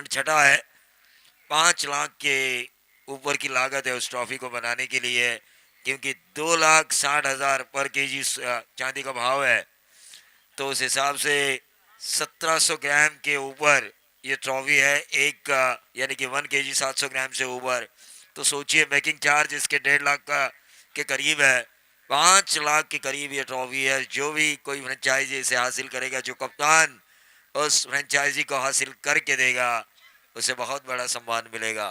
Tournament छठा है। 5 लाख के ऊपर की लागत है उस ट्रॉफी को बनाने के लिए, क्योंकि 2,60,000 पर केजी चांदी का भाव है। तो उस हिसाब से 1700 ग्राम के ऊपर ये ट्रॉफी है एक यानी कि 1 केजी 700 ग्राम से ऊपर। तो सोचिए मेकिंग चार्ज इसके 1.5 लाख का के करीब है। 5 लाख के करीब ये ट्रॉफी है। जो भी कोई फ्रेंचाइजी इसे हासिल करेगा, जो कप्तान उस फ्रेंचाइजी को हासिल करके देगा, उसे बहुत बड़ा सम्मान मिलेगा।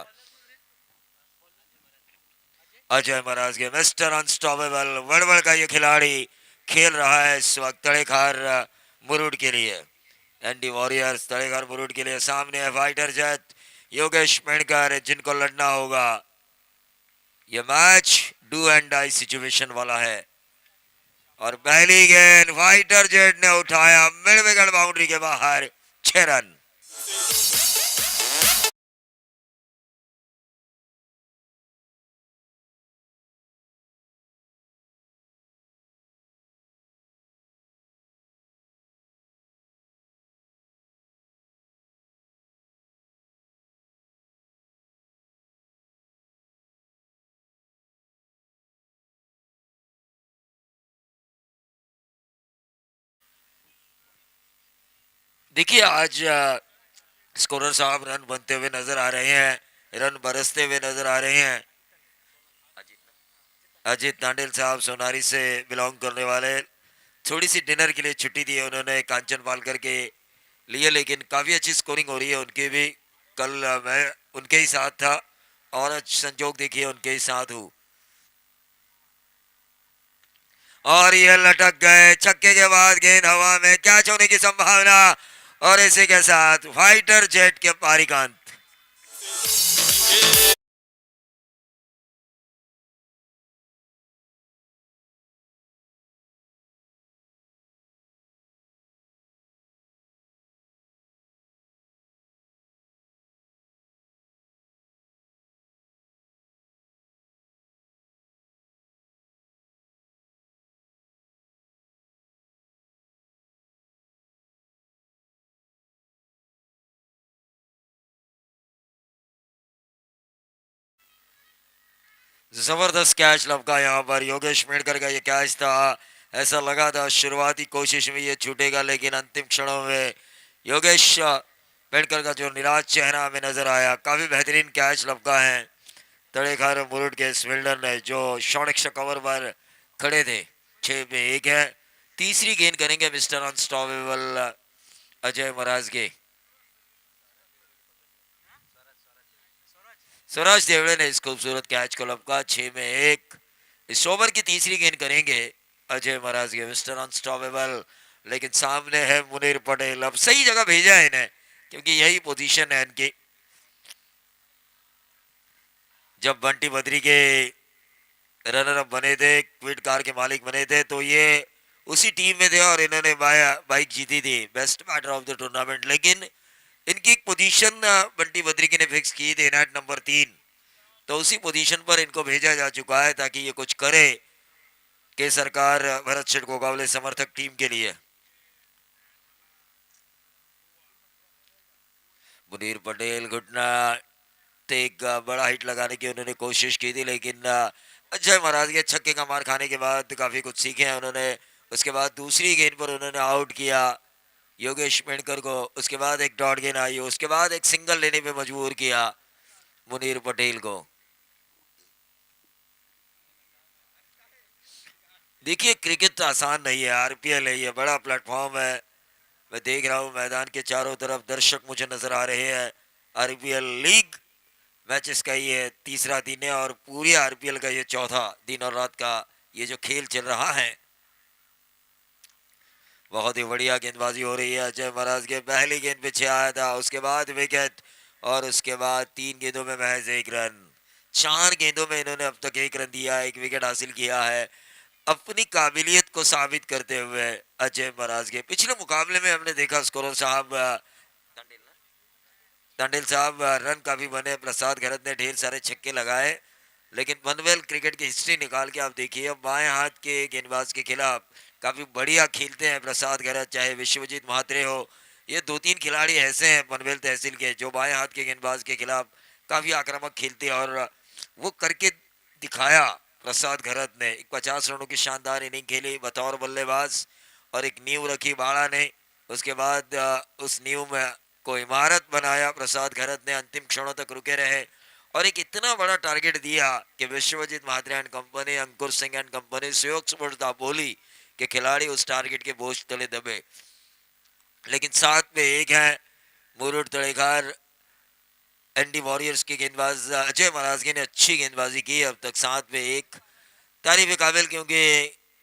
अजय महाराज के मिस्टर अनस्टॉपेबल वड़वड़ का ये खिलाड़ी खेल रहा है इस वक्त तड़ेखार मुरुड के लिए। एंडी वॉरियर्स तड़ेखार मुरुड के लिए सामने है फाइटर जेट योगेश मेणकर, जिनको लड़ना होगा। ये match do and die situation वाला है। और पहली गेंद फाइटर जेट ने उठाया मिड विकेट बाउंड्री के बाहर, 6 रन। देखिए आज स्कोरर साहब रन बनते हुए नजर आ रहे हैं, रन बरसते हुए नजर आ रहे हैं। अजीत नांडेल साहब सोनारी से बिलोंग करने वाले, थोड़ी सी डिनर के लिए छुट्टी दी है उन्होंने कांचन पालकर के लिए, लेकिन काफ़ी अच्छी स्कोरिंग हो रही है उनकी भी। कल मैं उनके ही साथ था और आज संजोग देखिए उनके ही साथ हूँ। और ये लटक गए, छक्के के बाद गेंद हवा में, कैच होने की संभावना। और इसी के साथ फाइटर जेट के पारिकांत। जबरदस्त कैच लपका यहाँ पर, योगेश मेडकर का ये कैच था। ऐसा लगा था शुरुआती कोशिश में ये छूटेगा, लेकिन अंतिम क्षणों में योगेश मेडकर का जो निराश चेहरा हमें नजर आया। काफी बेहतरीन कैच लपका है तड़ेखार मुरुड के इस फील्डर ने, जो शॉर्ट कवर पर खड़े थे। 6 पे 1 है। तीसरी गेंद करेंगे मिस्टर अनस्टॉपेबल अजय महाराज के। स्वराज देवड़े ने इस खूबसूरत कैच को लपका। 6 में 1। इस ओवर की तीसरी गेंद करेंगे अजय महाराज के मिस्टर अनस्टॉपेबल। लेकिन सामने है मुनीर पटेल। अब सही जगह भेजा है इन्हें, क्योंकि यही पोजीशन है इनकी। जब बंटी बद्री के रनर अप बने थे, क्विड कार के मालिक बने थे, तो ये उसी टीम में थे और इन्होंने बाइक जीती थी, best batter of the tournament. लेकिन इनकी एक पोजीशन बंटी बद्री ने फिक्स की थी, नेट नंबर 3। तो उसी पोजीशन पर इनको भेजा जा चुका है ताकि ये कुछ करे के सरकार भरत शेठ गोगावले समर्थक टीम के लिए। मुनीर पटेल घुटना एक बड़ा हिट लगाने की उन्होंने कोशिश की थी, लेकिन अजय महाराज के छक्के का मार खाने के बाद काफी कुछ सीखे हैं उन्होंने। उसके बाद दूसरी गेंद पर उन्होंने आउट किया योगेश मेणकर को। उसके बाद एक डॉट गेंद आई, उसके बाद एक सिंगल लेने पे मजबूर किया मुनीर पटेल को। देखिए क्रिकेट तो आसान नहीं है, आरपीएल है, ये बड़ा प्लेटफॉर्म है। मैं देख रहा हूँ मैदान के चारों तरफ दर्शक मुझे नजर आ रहे हैं। आरपीएल लीग मैचेस का ये तीसरा दिन है और पूरी आरपीएल का ये चौथा दिन और रात का ये जो खेल चल रहा है। बहुत ही बढ़िया गेंदबाजी हो रही है अजय महाराज के। पहली गेंद पे 6 आया था, उसके बाद विकेट, और उसके बाद 3 गेंदों में महज 1 रन। 4 गेंदों में इन्होंने अब तक 1 रन दिया, 1 विकेट हासिल किया है, अपनी काबिलियत को साबित करते हुए अजय महाराज के। पिछले मुकाबले में हमने देखा स्कोरर साहब तांडेल साहब रन काफी बने, प्रसाद गरत ने ढेर सारे छक्के लगाए, लेकिन पनवेल क्रिकेट की हिस्ट्री निकाल के आप देखिए, बाएं हाथ के गेंदबाज के खिलाफ काफी बढ़िया खेलते हैं प्रसाद गरत, चाहे विश्वजीत महात्रे हो ये दो तीन खिलाड़ी ऐसे हैं पनवेल तहसील के जो बाएं हाथ के गेंदबाज के खिलाफ काफी आक्रामक खेलते हैं, और वो करके दिखाया प्रसाद घरत ने। 50 रनों की शानदार इनिंग खेली बतौर बल्लेबाज, और एक नींव रखी बाड़ा ने। उसके बाद उस नींव में को इमारत बनाया प्रसाद घरत ने, अंतिम क्षणों तक रुके रहे और एक इतना बड़ा टारगेट दिया कि Vishwajeet Mhatre and company, Ankur Singh and company, Suyog sports Dapoli के खिलाड़ी उस टारगेट के बोझ तले दबे। लेकिन साथ में एक है मुरुड तड़ेखार एंडी वॉरियर्स के गेंदबाज अजय महाराजगी ने अच्छी गेंदबाजी की अब तक। साथ में एक तारीफ काबिल क्योंकि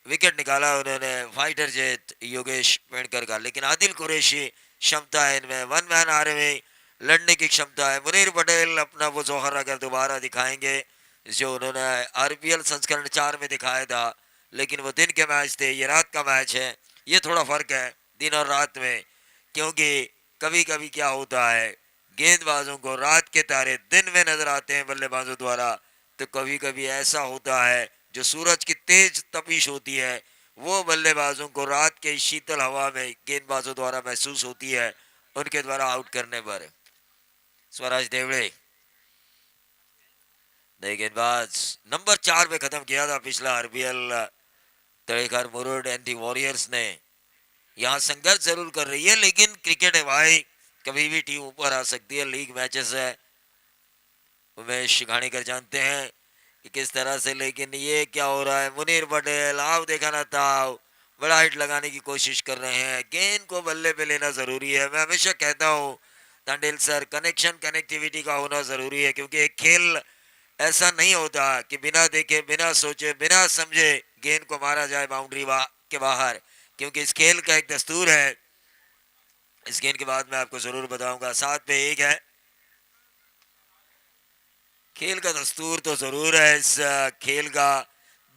विकेट निकाला उन्होंने फाइटर जेट योगेश पेड़कर का। लेकिन आदिल कुरैशी क्षमता है इनमें, वन मैन आर्मी में लड़ने की क्षमता है। मुनीर पटेल अपना वो जौहर अगर दोबारा दिखाएंगे जो उन्होंने आरपीएल संस्करण 4 में दिखाया था, लेकिन वो दिन के मैच थे, ये रात का मैच है। ये थोड़ा फर्क है दिन और रात में, क्योंकि कभी कभी क्या होता है गेंदबाजों को रात के तारे दिन में नजर आते हैं बल्लेबाजों द्वारा, तो कभी कभी ऐसा होता है जो सूरज की तेज तपिश होती है वो बल्लेबाजों को रात के शीतल हवा में गेंदबाजों द्वारा महसूस होती है उनके द्वारा आउट करने पर। स्वराज देवड़े नए गेंदबाज नंबर 4 पे खत्म किया था पिछला RPL Tadekhar Murud anti warriors ने। यहाँ संघर्ष जरूर कर रही है, लेकिन क्रिकेट है भाई, कभी भी टीम ऊपर आ सकती है, लीग मैचेस है। उमेश घाणीकर जानते हैं कि किस तरह से, लेकिन ये क्या हो रहा है, मुनीर पटेल आओ देखा ना था, बड़ा हिट लगाने की कोशिश कर रहे हैं। गेंद को बल्ले पे लेना जरूरी है। मैं हमेशा कहता हूँ तांडेल सर, कनेक्शन कनेक्टिविटी का होना जरूरी है, क्योंकि एक खेल ऐसा नहीं होता कि बिना देखे बिना सोचे बिना समझे गेंद को मारा जाए बाउंड्री के बाहर, क्योंकि इस खेल का एक दस्तूर है। इस गेंद के बाद मैं आपको जरूर बताऊंगा। 7 पे 1 है, खेल का दस्तूर तो जरूर है इस खेल का।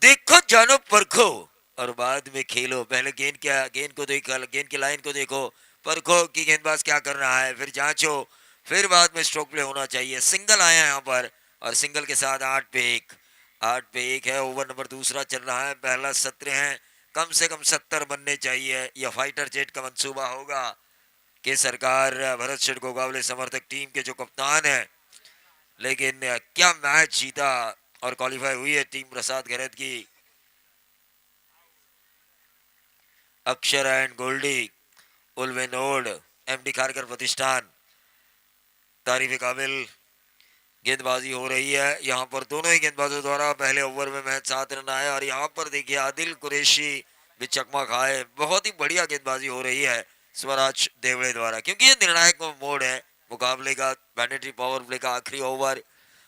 देखो जानो परखो और बाद में खेलो। पहले गेंद को देखो, गेंद की लाइन को देखो, परखो कि गेंदबाज क्या कर रहा है, फिर जांचो, फिर बाद में स्ट्रोक प्ले होना चाहिए। सिंगल आया यहाँ पर और सिंगल के साथ 8 पे 1, 8 पे 1 है। ओवर नंबर दूसरा चल रहा है, पहला 17 है, कम से कम 70 बनने चाहिए। यह फाइटर जेट का मंसूबा होगा कि सरकार भरत शेठ गोगावले समर्थक टीम के जो कप्तान है, लेकिन क्या मैच जीता और क्वालिफाई हुई है टीम प्रसाद गैरत की। अक्षर एंड गोल्डी उल्वेनोड एमडी खारकर प्रतिष्ठान, तारीफ काबिल गेंदबाजी हो रही है यहाँ पर दोनों ही गेंदबाजों द्वारा। पहले ओवर में मैच 7 रन आए और यहाँ पर देखिए आदिल कुरैशी भी चकमा खाए। बहुत ही बढ़िया गेंदबाजी हो रही है स्वराज देवड़े द्वारा, क्योंकि ये निर्णायक मोड़ है मुकाबले का। मैंडेटरी पावर प्ले का आखिरी ओवर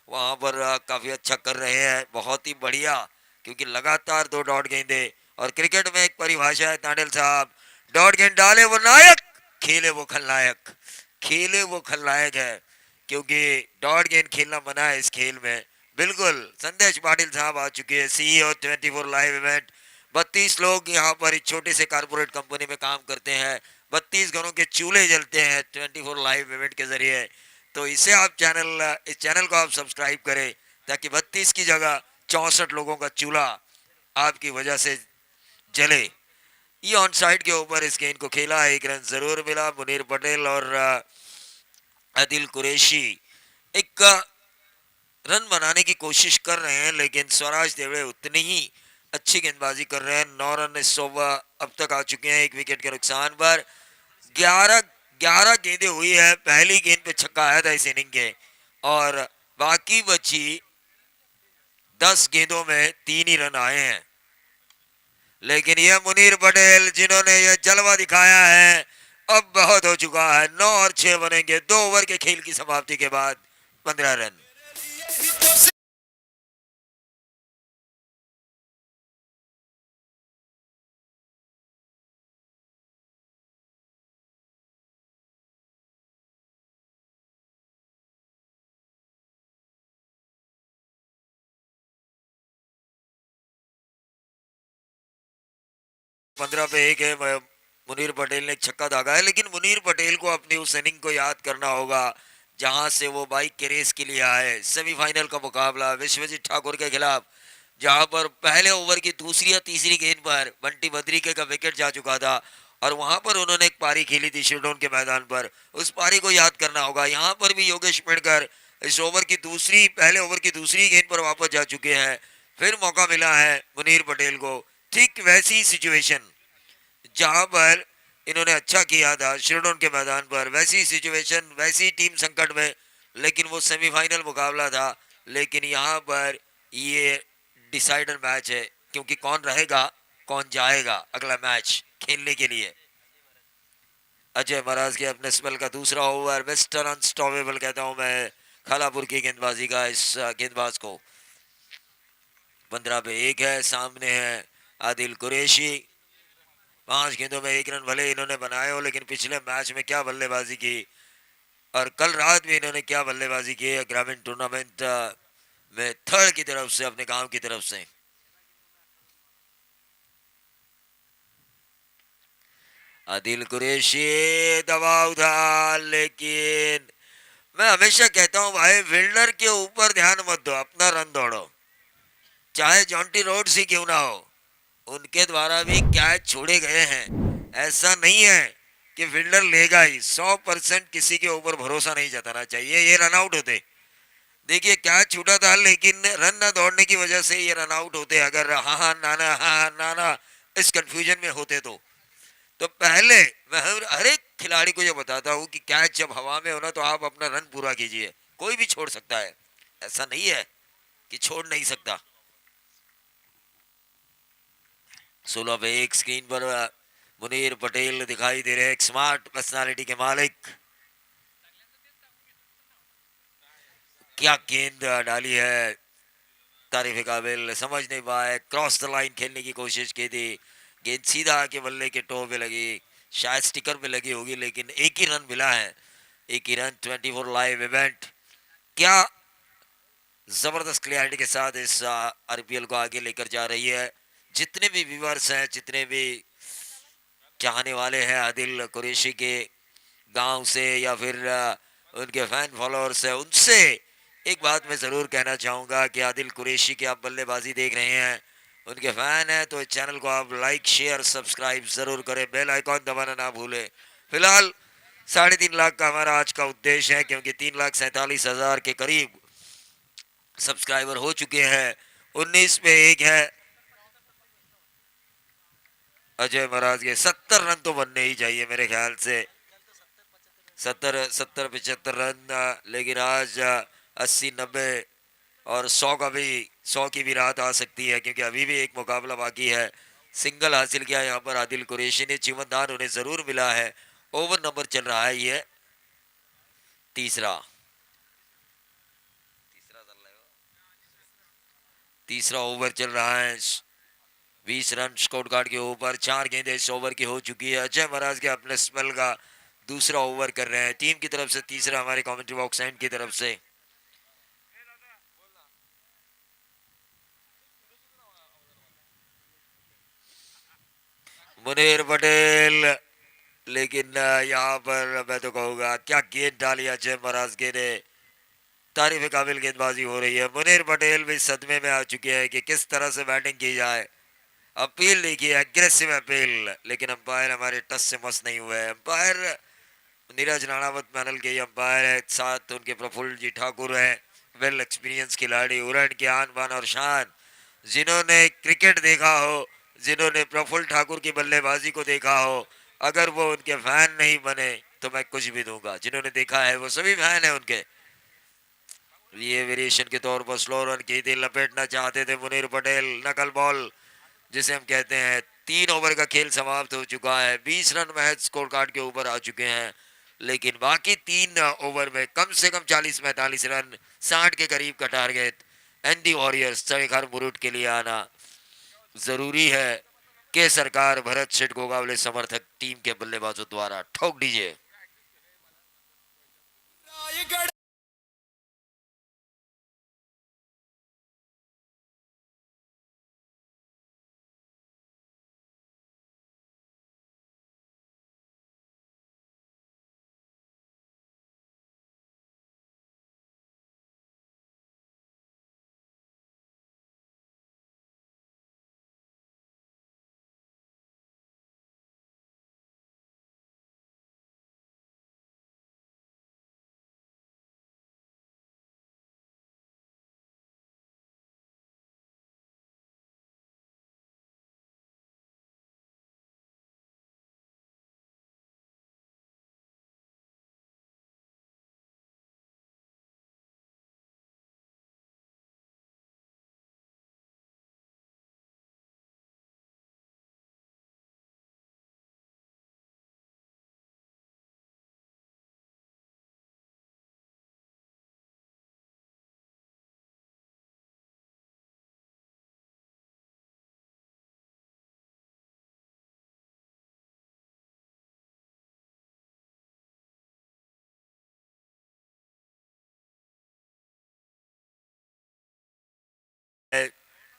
वहां पर काफी अच्छा कर रहे हैं, बहुत ही बढ़िया, क्योंकि लगातार 2 डॉट गेंदे। और क्रिकेट में एक परिभाषा है तांडेल साहब, डॉट गेंद डाले वो नायक, खेले वो खलनायक। खेले वो खलनायक है, क्योंकि डॉट गेंद खेलना मना है इस खेल में। बिल्कुल संदेश पाटिल साहब आ चुके हैं, सीईओ 24 लाइव इवेंट। 32 लोग यहाँ पर इस छोटे से कारपोरेट कंपनी में काम करते हैं, 32 घरों के चूल्हे जलते हैं 24 लाइव इवेंट के जरिए। तो इसे आप इस चैनल को आप सब्सक्राइब करें, ताकि 32 की जगह 64 लोगों का चूल्हा आपकी वजह से जले। ये ऑन साइड के ऊपर इस गेंद को खेला, 1 रन जरूर मिला। मुनीर पटेल और आदिल कुरैशी एक रन बनाने की कोशिश कर रहे हैं, लेकिन स्वराज देवड़े उतनी ही अच्छी गेंदबाजी कर रहे हैं। 9 रन इस ओवर अब तक आ चुके हैं 1 विकेट के नुकसान पर। 11 गेंदें हुई है, पहली गेंद पे छक्का आया था इस इनिंग के, और बाकी बची 10 गेंदों में 3 ही रन आए हैं। लेकिन यह मुनीर पटेल जिन्होंने यह जलवा दिखाया है, अब बहुत हो चुका है। 9 और 6 बनेंगे 2 ओवर के खेल की समाप्ति के बाद 15 रन। पंद्रह पे 1 है। मुनीर पटेल ने छक्का दागा है, लेकिन मुनीर पटेल को अपनी उस इनिंग को याद करना होगा जहां से वो बाइक के रेस के लिए आए। सेमीफाइनल का मुकाबला विश्वजीत ठाकुर के खिलाफ, जहां पर पहले ओवर की दूसरी या तीसरी गेंद पर बंटी बद्रिके का विकेट जा चुका था और वहां पर उन्होंने एक पारी खेली थी शिरडोन के मैदान पर, उस पारी को याद करना होगा। यहाँ पर भी योगेश पेड़कर इस ओवर की दूसरी, पहले ओवर की दूसरी गेंद पर वापस जा चुके हैं। फिर मौका मिला है मुनीर पटेल को, ठीक वैसी सिचुएशन जहां पर इन्होंने अच्छा किया था शिरडोन के मैदान पर, वैसी सिचुएशन, वैसी टीम संकट में, लेकिन वो सेमीफाइनल मुकाबला था। लेकिन यहाँ पर ये डिसाइडर मैच है, क्योंकि कौन रहेगा कौन जाएगा अगला मैच खेलने के लिए। अजय महाराज के अपने स्पेल का दूसरा ओवर, मिस्टर अनस्टॉपेबल कहता हूं मैं खालापुर की गेंदबाजी का इस गेंदबाज को। 15 पे 1 है, सामने है आदिल कुरैशी। 5 गेंदों में 1 रन भले इन्होंने बनाए हो, लेकिन पिछले मैच में क्या बल्लेबाजी की, और कल रात भी इन्होंने क्या बल्लेबाजी की है ग्रामीण टूर्नामेंट में थर्ड की तरफ से, अपने गांव की तरफ से। आदिल कुरैशी दबाव था, लेकिन मैं हमेशा कहता हूं भाई, फील्डर के ऊपर ध्यान मत दो, अपना रन दौड़ो, चाहे जॉन्टी रोड्स ही क्यों ना हो। उनके द्वारा भी कैच छोड़े गए हैं, ऐसा नहीं है कि फील्डर लेगा ही। 100% किसी के ऊपर भरोसा नहीं जताना चाहिए। ये रन आउट होते, देखिए कैच छूटा था, लेकिन रन ना दौड़ने की वजह से ये रन आउट होते। अगर हाँ हाँ नाना हाँ हाँ नाना इस कंफ्यूजन में होते तो पहले मैं हर एक खिलाड़ी को ये बताता हूँ कि कैच जब हवा में होना तो आप अपना रन पूरा कीजिए, कोई भी छोड़ सकता है, ऐसा नहीं है कि छोड़ नहीं सकता। 16 पे 1 स्क्रीन पर मुनीर पटेल दिखाई दे रहे हैं, एक स्मार्ट पर्सनालिटी के मालिक। क्या गेंद डाली है, तारीफ काबिल, समझ नहीं पाए, क्रॉस द लाइन खेलने की कोशिश की थी, गेंद सीधा आके बल्ले के टो पे लगी, शायद स्टिकर पे लगी होगी, लेकिन एक ही रन मिला है, एक ही रन। 24 लाइव इवेंट क्या जबरदस्त क्लियरिटी के साथ इस आरपीएल को आगे लेकर जा रही है। जितने भी व्यूअर्स हैं, जितने भी चाहने वाले हैं आदिल कुरैशी के गांव से या फिर उनके फैन फॉलोअर्स है, उनसे एक बात मैं ज़रूर कहना चाहूँगा कि आदिल कुरैशी की आप बल्लेबाजी देख रहे हैं, उनके फैन हैं, तो इस चैनल को आप लाइक शेयर सब्सक्राइब ज़रूर करें, बेल आइकॉन दबाना ना भूलें। फिलहाल 3.5 लाख का हमारा आज का उद्देश्य है, क्योंकि 3,47,000 के करीब सब्सक्राइबर हो चुके हैं। 19 पे 1 है, अजय महाराज के 70 रन तो बनने ही चाहिए मेरे ख्याल से। 70 70 75 रन, लेकिन आज 80 90 और 100 का भी, 100 की भी राहत आ सकती है, क्योंकि अभी भी एक मुकाबला बाकी है। सिंगल हासिल किया यहाँ पर आदिल कुरैशी ने, जीवनदान उन्हें जरूर मिला है। ओवर नंबर चल रहा है ये तीसरा, तीसरा ओवर चल रहा है। 20 रन स्कोर कार्ड के ऊपर, 4 गेंदें इस ओवर की हो चुकी है। अजय महाराज के अपने स्पेल का दूसरा ओवर कर रहे हैं, टीम की तरफ से तीसरा, हमारे कमेंट्री बॉक्स एंड की तरफ से। मुनीर पटेल, लेकिन यहाँ पर मैं तो कहूँगा क्या गेंद डाली अजय महाराज के ने, तारीफ काबिल गेंदबाजी हो रही है। मुनीर पटेल भी सदमे में आ चुके हैं कि किस तरह से बैटिंग की जाए। अपील देखिए, एग्रेसिव अपील, लेकिन अंपायर हमारे टच से मस नहीं हुए। अंपायर नीरज राणावत पैनल के अंपायर है, साथ उनके प्रफुल्ल जी ठाकुर हैं, वेल एक्सपीरियंस खिलाड़ी, उरण की आन बान और शान। जिन्होंने क्रिकेट देखा हो, जिन्होंने प्रफुल्ल ठाकुर की बल्लेबाजी को देखा हो, अगर वो उनके फैन नहीं बने तो मैं कुछ भी दूंगा। जिन्होंने देखा है वो सभी फैन है उनके। ये वेरिएशन के तौर पर स्लो रन की थी, लपेटना चाहते थे मुनीर पटेल, नकल बॉल जिसे हम कहते हैं। 3 ओवर का खेल समाप्त हो चुका है, 20 रन महज स्कोर कार्ड के ऊपर आ चुके हैं, लेकिन बाकी 3 ओवर में कम से कम 40 45 रन, 60 के करीब का टारगेट। एंडी वॉरियर्स शेखर मुरुट के लिए आना जरूरी है कि सरकार भरत शेठ गोगावले समर्थक टीम के बल्लेबाजों द्वारा ठोक दीजिए।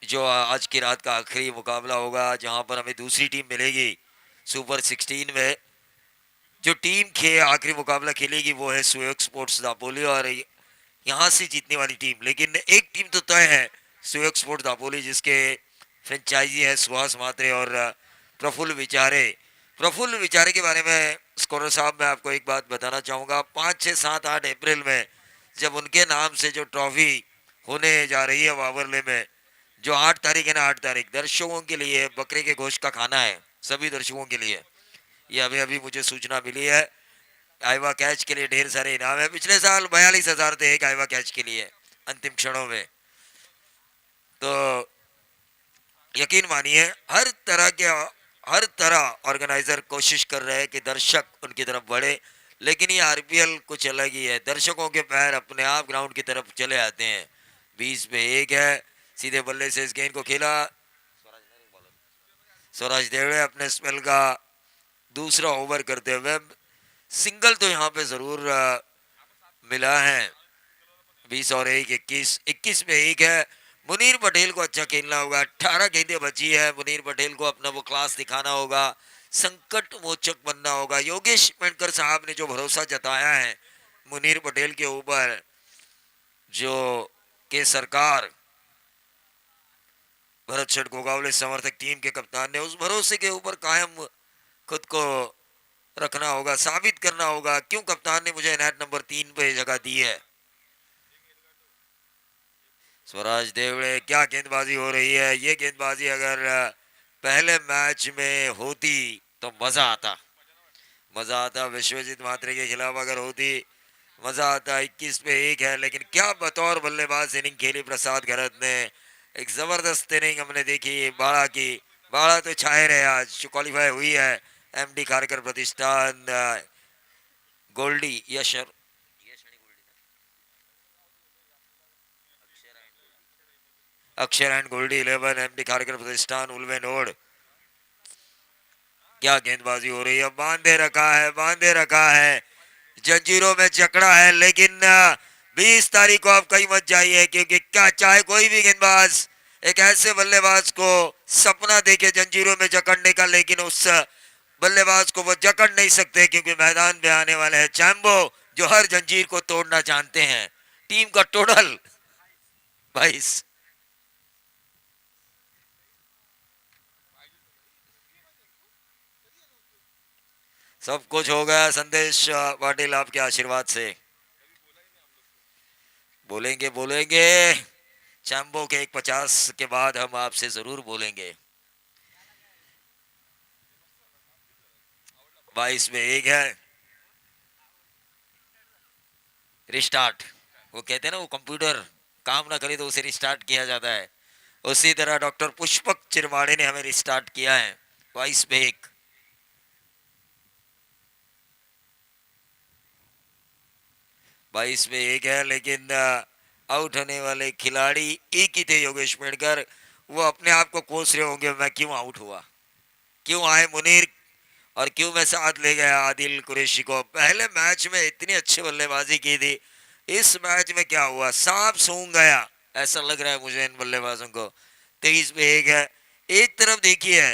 जो आज की रात का आखिरी मुकाबला होगा, जहां पर हमें दूसरी टीम मिलेगी सुपर 16 में। जो टीम के आखिरी मुकाबला खेलेगी वो है सुयोग स्पोर्ट्स दापोली, और यहाँ से जीतने वाली टीम, लेकिन एक टीम तो तय है, सुयोग स्पोर्ट्स दापोली, जिसके फ्रेंचाइजी है सुहास मात्रे और प्रफुल्ल विचारे। प्रफुल्ल विचारे के बारे में स्कोरर साहब मैं आपको एक बात बताना चाहूँगा। 5, 6, 7, 8 अप्रैल में जब उनके नाम से जो ट्रॉफी होने जा रही है वावरले में, जो 8 तारीख है ना, 8 तारीख दर्शकों के लिए बकरे के गोश्त का खाना है, सभी दर्शकों के लिए। ये अभी अभी मुझे सूचना मिली है। आइवा कैच के लिए ढेर सारे इनाम है। पिछले साल 42,000 थे एक आइवा कैच के लिए अंतिम क्षणों में। तो यकीन मानिए हर तरह ऑर्गेनाइजर कोशिश कर रहे हैं कि दर्शक उनकी तरफ बढ़े, लेकिन ये आरपीएल कुछ अलग ही है। दर्शकों के पैर अपने आप ग्राउंड की तरफ चले आते हैं। 20 पे 1 है, सीधे बल्ले से इस गेंद को खेला स्वराज देवड़े अपने स्पेल का दूसरा ओवर करते हुए। सिंगल तो यहाँ पे जरूर मिला है। 20 और 1 21, 21 पे 1 है। मुनीर पटेल को अच्छा खेलना होगा। 18 गेंदें बची है। मुनीर पटेल को अपना वो क्लास दिखाना होगा, संकट मोचक बनना होगा। योगेश मेंढकर साहब ने जो भरोसा जताया है मुनीर पटेल के ऊपर, जो के सरकार भरत शेठ गोगावले समर्थक टीम के कप्तान ने उस भरोसे के ऊपर कायम खुद को रखना होगा, साबित करना होगा क्यों कप्तान ने मुझे नेट नंबर 3 पे जगह दी है। स्वराज देवड़े, क्या गेंदबाजी हो रही है। ये गेंदबाजी अगर पहले मैच में होती तो मजा आता। विश्वजीत मात्रे के खिलाफ अगर होती मजा आता। 21 पे 1 है, लेकिन क्या बतौर बल्लेबाज इनिंग खेली प्रसाद गरत ने। एक जबरदस्त इनिंग हमने देखी बाड़ा की। बाड़ा तो छाए रहे आज, जो क्वालिफाई हुई है एमडी खारकर प्रतिष्ठान गोल्डी यशर अक्षर एंड गोल्डी 11 एमडी खारकर प्रतिष्ठान उल्वे नोड। क्या गेंदबाजी हो रही है। बांधे रखा है, जंजीरों में जकड़ा है, लेकिन 20 तारीख को आप कहीं मत जाइए, क्योंकि क्या चाहे कोई भी गेंदबाज एक ऐसे बल्लेबाज को सपना देखे जंजीरों में जकड़ने का, लेकिन उस बल्लेबाज को वो जकड़ नहीं सकते, क्योंकि मैदान में आने वाले हैं चैम्बो, जो हर जंजीर को तोड़ना जानते हैं। टीम का टोटल 22। सब कुछ हो गया संदेश पाटिल आपके आशीर्वाद से। बोलेंगे चैम्बो के 150 के बाद हम आपसे जरूर बोलेंगे। 22 में 1 है। रिस्टार्ट, वो कहते हैं ना, वो कंप्यूटर काम ना करे तो उसे रिस्टार्ट किया जाता है, उसी तरह डॉक्टर पुष्पक चिरमाड़े ने हमें रिस्टार्ट किया है। 22 में 1। 22 में 1 है, लेकिन आउट होने वाले खिलाड़ी एक ही थे, योगेश मेंढकर। वो अपने आप को कोस रहे होंगे, मैं क्यों आउट हुआ, क्यों आए मुनीर, और क्यों मैं साथ ले गया आदिल कुरैशी को। पहले मैच में इतनी अच्छी बल्लेबाजी की थी, इस मैच में क्या हुआ, सांप सूंघ गया ऐसा लग रहा है मुझे इन बल्लेबाजों को। 23 में 1 है। एक तरफ देखिए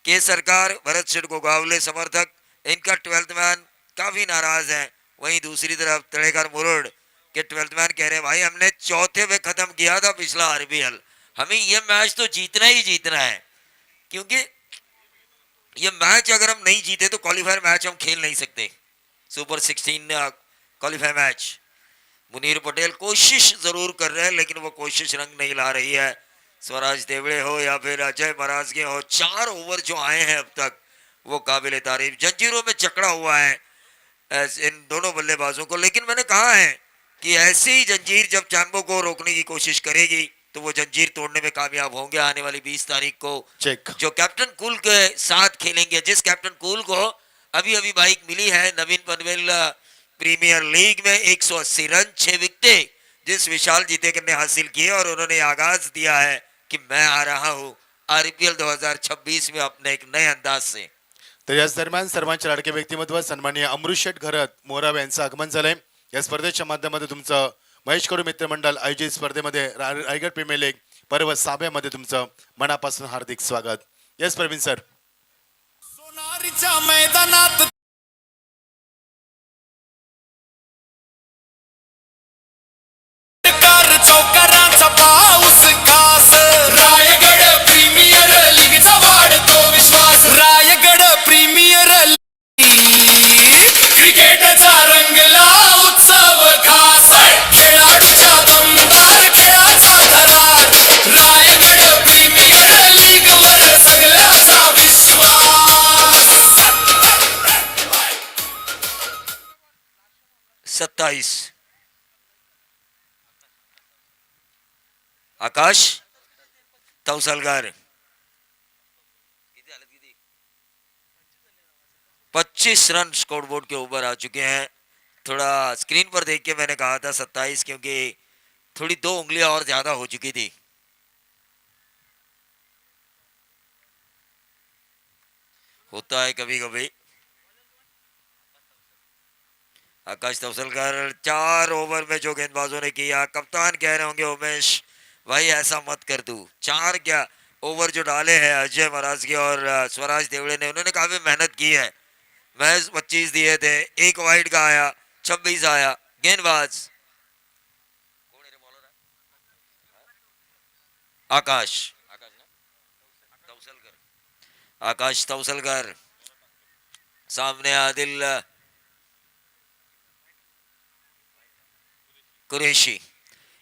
के सरकार भरत शेठ गोगावले समर्थक, इनका 12th मैन काफी नाराज है। वहीं दूसरी तरफ तड़ेकर मुरुड के 12th मैन कह रहे हैं, भाई हमने चौथे में खत्म किया था पिछला आरबीएल, हमें ये मैच तो जीतना ही जीतना है, क्योंकि ये मैच अगर हम नहीं जीते तो क्वालिफायर मैच हम खेल नहीं सकते। Super 16 qualifier match. Munir Patel कोशिश जरूर कर रहे हैं, लेकिन वो कोशिश रंग नहीं ला रही है। स्वराज देवड़े हो या फिर अजय महाराजगे हो, 4 ओवर जो आए हैं अब तक वो काबिल तारीफ। जंजीरों में जकड़ा हुआ है इन दोनों बल्लेबाजों को, लेकिन मैंने कहा है कि ऐसी ही जंजीर जब चैम्बो को रोकने की कोशिश करेगी तो वो जंजीर तोड़ने में कामयाब होंगे। आने वाली 20 तारीख को जो कैप्टन कूल के साथ खेलेंगे, जिस कैप्टन कूल को अभी अभी बाइक मिली है नवीन पनवेल प्रीमियर लीग में 180 रन 6 विकेटें जिस विशाल जीतेकर ने हासिल किए, और उन्होंने आगाज दिया है कि मैं आ रहा हूं आरपीएल 2026 में अपने एक नए अंदाज से। तर याच दरम्यान सर्वांचे लाडके व्यक्तिमत्व सन्माननीय अमृत शेठ घरत मोराव यांचं आगमन झालंय। या स्पर्धेच्या माध्यमातून तुमचं महेश कडू मित्रमंडळ आयोजित स्पर्धेमध्ये रायगड प्रीमियर लीग पर्व साभ्यामध्ये तुमचं मनापासून हार्दिक स्वागत. Yes Praveen sir. सोनारीच्या मैदानात कार चौकारांचा पाऊस खास रायगड प्रीमियर लीगचा वाढतो विश्वास रायगड प्रीमियर क्रिकेटचा रंगला उत्सव खास खेळाडूच्या दमदार खेळाचा थरार रायगड प्रीमियर लीग वर सगळ्याचा विश्वास 27 आकाश तवसलकर 25 रन स्कोर बोर्ड के ऊपर आ चुके हैं. थोड़ा स्क्रीन पर देख के मैंने कहा था 27 क्योंकि थोड़ी 2 उंगलियां और ज्यादा हो चुकी थी. होता है कभी कभी. आकाश तवसलकर 4 ओवर में जो गेंदबाजों ने किया, कप्तान कह रहे होंगे उमेश भाई ऐसा मत कर तू. 4 क्या ओवर जो डाले हैं अजय महाराज के और स्वराज देवड़े ने, उन्होंने काफी मेहनत की है. महज 25 दिए थे, एक वाइड का आया, 26 आया. गेंदबाज आकाश आकाश तवसलकर, सामने आदिल कुरैशी.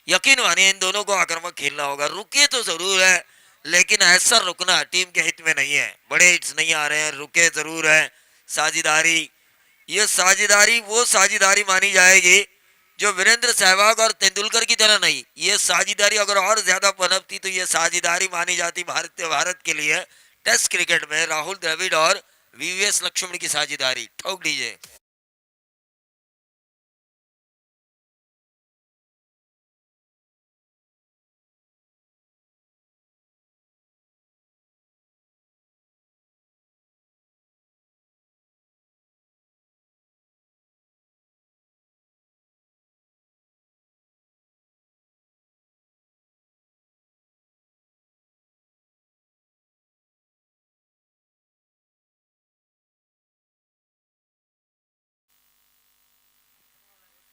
यकीन मानिए इन दोनों को आक्रामक खेलना होगा. रुके तो जरूर है लेकिन ऐसा रुकना टीम के हित में नहीं है. बड़े हिट्स नहीं आ रहे हैं, रुके जरूर है. साझेदारी, ये साझेदारी वो साझेदारी मानी जाएगी जो वीरेंद्र सहवाग और तेंदुलकर की तरह नहीं. ये साझेदारी अगर और ज्यादा पनपती तो ये साझेदारी मानी जाती भारत के लिए टेस्ट क्रिकेट में राहुल द्रविड़ और वीवीएस लक्ष्मण की साझेदारी. ठोक दीजिए.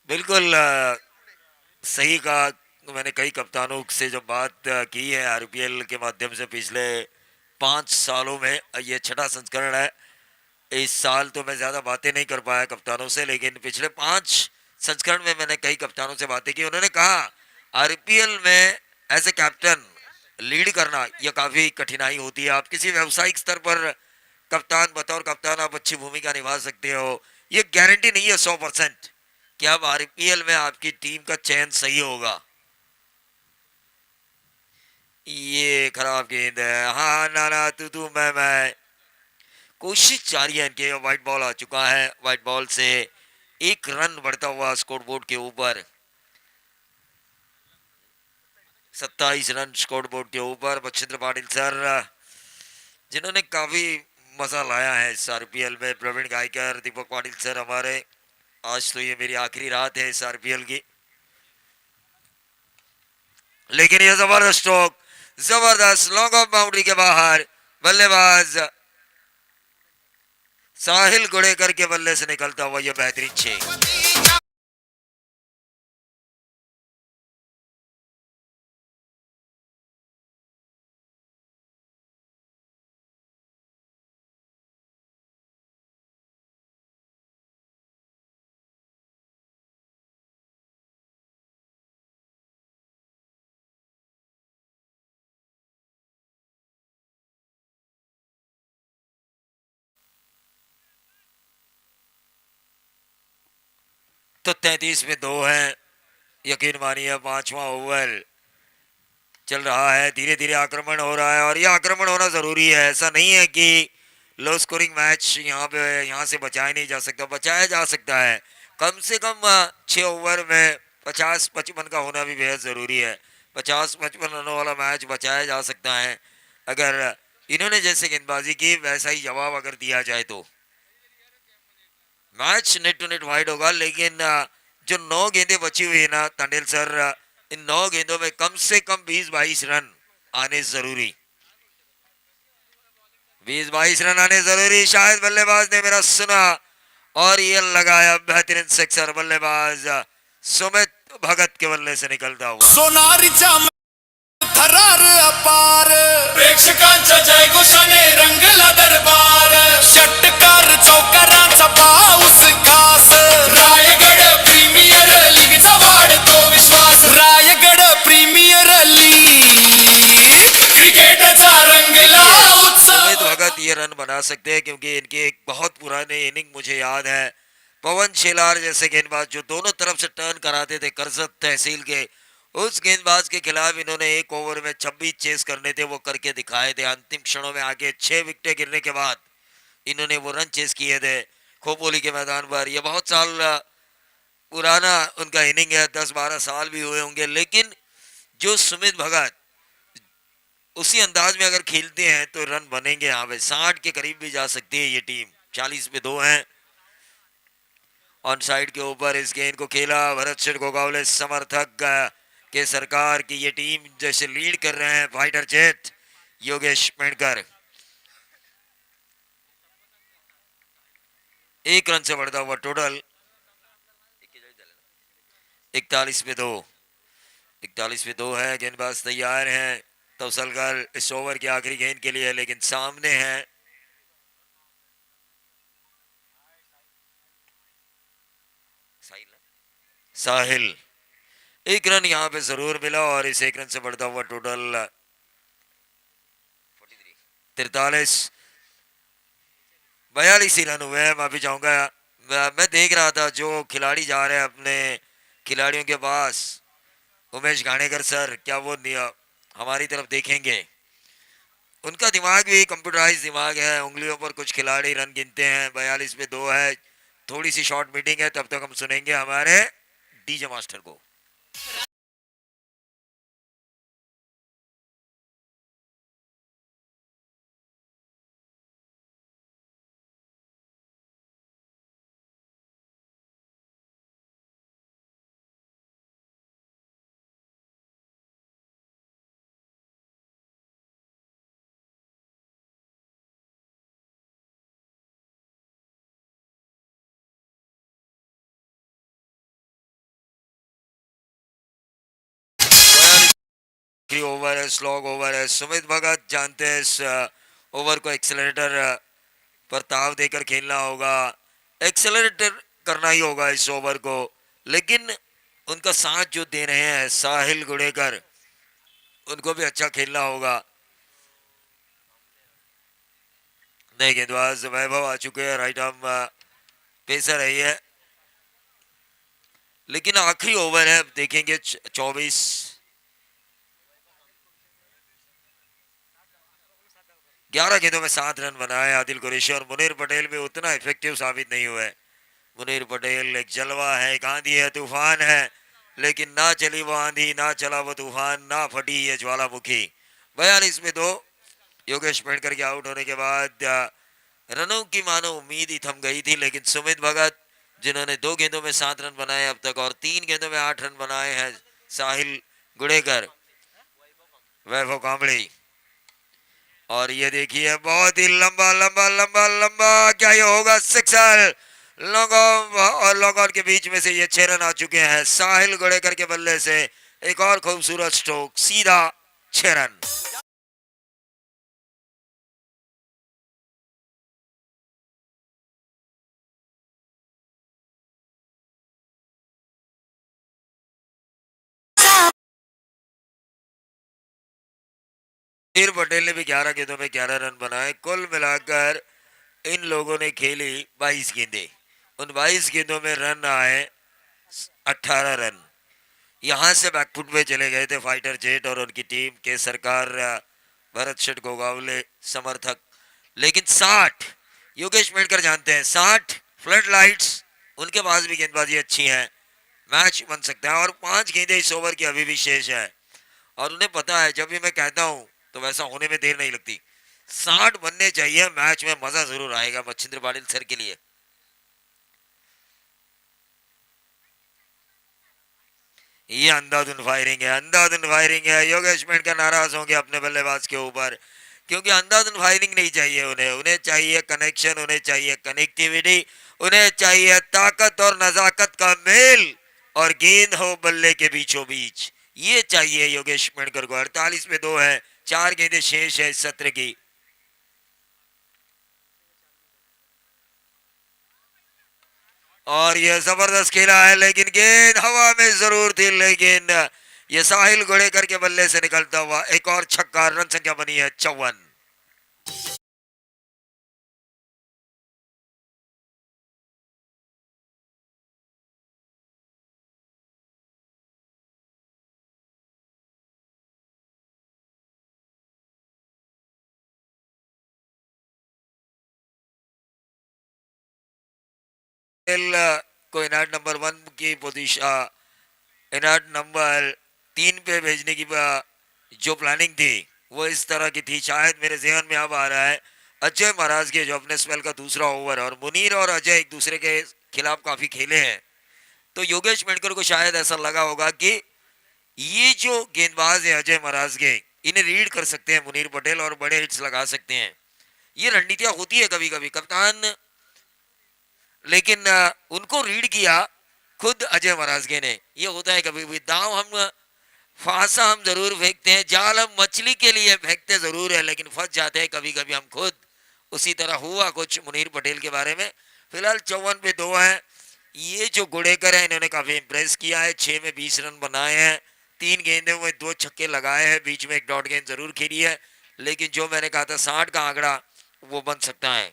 बिल्कुल सही कहा. मैंने कई कप्तानों से जब बात की है आरपीएल के माध्यम से पिछले 5 सालों में, ये छठा संस्करण है. इस साल तो मैं ज़्यादा बातें नहीं कर पाया कप्तानों से, लेकिन पिछले 5 संस्करण में मैंने कई कप्तानों से बातें की. उन्होंने कहा आरपीएल में एज ए कैप्टन लीड करना यह काफ़ी कठिनाई होती है. आप किसी व्यावसायिक स्तर पर कप्तान, बतौर कप्तान आप अच्छी भूमिका निभा सकते हो. ये गारंटी नहीं है 100% कि अब आरपीएल में आपकी टीम का चयन सही होगा. ये खराब गेंद है. हाँ ना ना तू मैं. कोशिश जारी है इनके. व्हाइट बॉल आ चुका है. व्हाइट बॉल से 1 रन बढ़ता हुआ स्कोर बोर्ड के ऊपर. 27 रन स्कोर बोर्ड के ऊपर. बछेंद्र पाटिल सर जिन्होंने काफी मजा लाया है इस आरपीएल में. प्रवीण गायकर, दीपक पाटिल सर हमारे. आज तो ये मेरी आखिरी रात है इस आरपीएल की. लेकिन ये जबरदस्त स्ट्रोक, जबरदस्त लॉन्ग ऑफ बाउंड्री के बाहर. बल्लेबाज साहिल गुड़ेकर के बल्ले से निकलता हुआ यह बेहतरीन 6. तो 33 में 2 हैं. यकीन मानिए 5वां ओवर चल रहा है. धीरे धीरे आक्रमण हो रहा है और यह आक्रमण होना जरूरी है. ऐसा नहीं है कि लो स्कोरिंग मैच यहाँ से बचाया नहीं जा सकता. बचाया जा सकता है. कम से कम 6 ओवर में 50-55 का होना भी बेहद जरूरी है. 50-55 रनों वाला मैच बचाया जा सकता है अगर इन्होंने जैसे गेंदबाजी की वैसा ही जवाब अगर दिया जाए तो. Match net to net wide होगा. लेकिन जो 9 गेंदें बची हुई है ना तांडेल सर, इन 9 गेंदों में कम से कम 20-22 रन आने जरूरी, 20-22 रन आने जरूरी। शायद बल्लेबाज ने मेरा सुना और ये लगाया बेहतरीन सिक्सर, बल्लेबाज सुमित भगत के बल्ले से निकलता हुआ। सोनारीच्या थरार अपार, प्रेक्षकांच्या जयघोषाने रंगला दरबार, षटकार चौकारांचा पाऊस खास, रायगड प्रीमियर लीगचा वाढतो विश्वास, रायगड प्रीमियर लीग क्रिकेटचा रंगला उत्सव। सुमित भगत ये रन बना सकते हैं क्योंकि इनके एक बहुत पुराने इनिंग मुझे याद है, पवन शेलार जैसे गेंदबाज जो दोनों तरफ से टर्न कराते थे करसत तहसील के, उस गेंदबाज के खिलाफ इन्होंने एक ओवर में 26 चेस करने थे, वो करके दिखाए थे। अंतिम क्षणों में आगे 6 विकेटें गिरने के बाद इन्होंने वो रन चेस किए थे खोपोली के मैदान पर। ये बहुत साल पुराना उनका इनिंग है, 10-12 साल भी हुए होंगे, लेकिन जो सुमित भगत उसी अंदाज में अगर खेलते हैं तो रन बनेंगे। यहाँ पे 60 के करीब भी जा सकती है ये टीम। 40 पे 2 हैं। ऑन साइड के ऊपर इस गेंद को खेला भरत सिंह गोगावले समर्थक के सरकार की ये टीम जैसे लीड कर रहे हैं फाइटर जेट योगेश मेंढकर। 1 रन से बढ़ता हुआ टोटल 41 पे 2। 41 पे 2 है। गेंदबाज तैयार हैं तवसलकर इस ओवर की आखिरी गेंद के लिए, लेकिन सामने है साहिल। 1 रन यहाँ पे जरूर मिला और इस 1 रन से बढ़ता हुआ टोटल 43। 42 ही रन हुए हैं। माफी चाहूंगा, मैं देख रहा था जो खिलाड़ी जा रहे हैं अपने खिलाड़ियों के पास, उमेश घाणेकर सर, क्या वो हमारी तरफ देखेंगे? उनका दिमाग भी कंप्यूटराइज दिमाग है, उंगलियों पर कुछ खिलाड़ी रन गिनते हैं। 42 पे 2 है। थोड़ी सी शॉर्ट मीटिंग है, तब तक हम सुनेंगे हमारे डीजे मास्टर को। ओवर है, स्लॉग ओवर है। सुमित भगत जानते हैं इस ओवर को एक्सेलरेटर पर ताव देकर खेलना होगा, एक्सेलरेटर करना ही होगा इस ओवर को। लेकिन उनका साथ जो दे रहे हैं साहिल गुड़ेकर, उनको भी अच्छा खेलना होगा। नए गेंदबाज वैभव आ चुके हैं, राइट आर्म पेसर है ये, लेकिन आखिरी ओवर है। देखेंगे 24। 11 गेंदों में 7 रन बनाए आदिल कुरैशी और मुनीर पटेल भी उतना इफेक्टिव साबित नहीं हुए। मुनीर पटेल एक जलवा है, एक आंधी है, तूफान है, लेकिन ना चली वो आंधी, ना चला वो तूफान, ना फटी ये ज्वालामुखी। 42 में 2। योगेश मेंढकर के आउट होने के बाद रनों की मानो उम्मीद ही थम गई थी, लेकिन सुमित भगत जिन्होंने 2 गेंदों में 7 रन बनाए अब तक और 3 गेंदों में 8 रन बनाए हैं साहिल गुड़ेकर, वैभव कांबळे। और ये देखिए बहुत ही लंबा लंबा लंबा लंबा, क्या ये होगा सिक्सर? लॉन्ग ऑफ और लॉन्ग आउट के बीच में से ये 6 रन आ चुके हैं साहिल गुड़ेकर के बल्ले से। एक और खूबसूरत स्ट्रोक, सीधा 6 रन। पटेल ने भी 11 गेंदों में 11 रन बनाए। कुल मिलाकर इन लोगों ने खेली 22 गेंदें। उन 22 गेंदों में रन आए 18 रन। यहां से बैकफुट में चले गए थे फाइटर जेट और उनकी टीम के सरकार भरत शेठ गोगावले समर्थक। लेकिन 60 योगेश मेंढकर जानते हैं, 60 फ्लड लाइट्स उनके पास भी गेंदबाजी अच्छी है, मैच बन सकता है। और 5 गेंदें इस ओवर की अभी भी शेष है और उन्हें पता है जब भी मैं कहता हूं तो वैसा होने में देर नहीं लगती। 60 बनने चाहिए, मैच में मजा जरूर आएगा मच्छिंद्र पाटिल सर के लिए। ये अंधाधुंध फायरिंग है, अंधाधुंध फायरिंग है। योगेश मेंढकर नाराज होंगे अपने बल्लेबाज के ऊपर, क्योंकि अंधाधुंध फायरिंग नहीं चाहिए उन्हें। उन्हें चाहिए कनेक्शन, उन्हें चाहिए कनेक्टिविटी, उन्हें चाहिए ताकत और नजाकत का मेल, और गेंद हो बल्ले के बीचों बीच। ये चाहिए योगेश मेंढकर को। 48 में 2 है, 4 गेंदें शेष है इस सत्र की। और यह जबरदस्त खेला है, लेकिन गेंद हवा में जरूर थी, लेकिन यह साहिल घोड़ेकर के बल्ले से निकलता हुआ एक और छक्का। रन संख्या बनी है 54। को इनाट नंबर 1 की पोजीशन, इनाट नंबर 3 पे भेजने की जो प्लानिंग थी वो इस तरह की थी। शायद मेरे जहन में अब आ रहा है अजय महाराज के जो अपने स्पेल का दूसरा ओवर, और मुनीर और अजय एक दूसरे के खिलाफ काफी खेले हैं, तो योगेश मेंढकर को शायद ऐसा लगा होगा कि ये जो गेंदबाज है अजय महाराज के, इन्हें रीड कर सकते हैं मुनीर पटेल और बड़े हिट्स लगा सकते हैं। ये रणनीतियां होती है कभी कभी कप्तान, लेकिन उनको रीड किया खुद अजय महाराजगे ने। ये होता है कभी भी, दांव हम फांसा हम जरूर फेंकते हैं, जाल हम मछली के लिए फेंकते जरूर है, लेकिन फंस जाते हैं कभी कभी हम खुद। उसी तरह हुआ कुछ मुनीर पटेल के बारे में। फिलहाल 54 पे 2 है। ये जो गुड़ेकर है इन्होंने काफी इंप्रेस किया है, 6 में 20 रन बनाए हैं, 3 गेंदों में 2 छक्के लगाए हैं, बीच में एक डॉट गेंद जरूर खेली है, लेकिन जो मैंने कहा था 60 का आंकड़ा वो बन सकता है।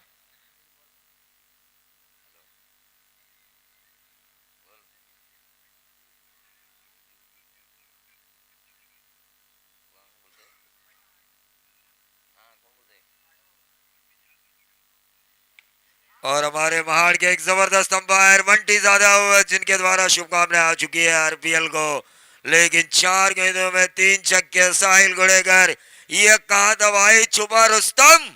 और हमारे महाड़ के एक जबरदस्त अंपायर बंटी ज्यादा हुआ, जिनके द्वारा शुभकामनाएं आ चुकी है आरपीएल को, लेकिन 4 गेंदों में 3 छक्के साहिल गुड़ेकर। ये कहां दवाई छुपा रुस्तम।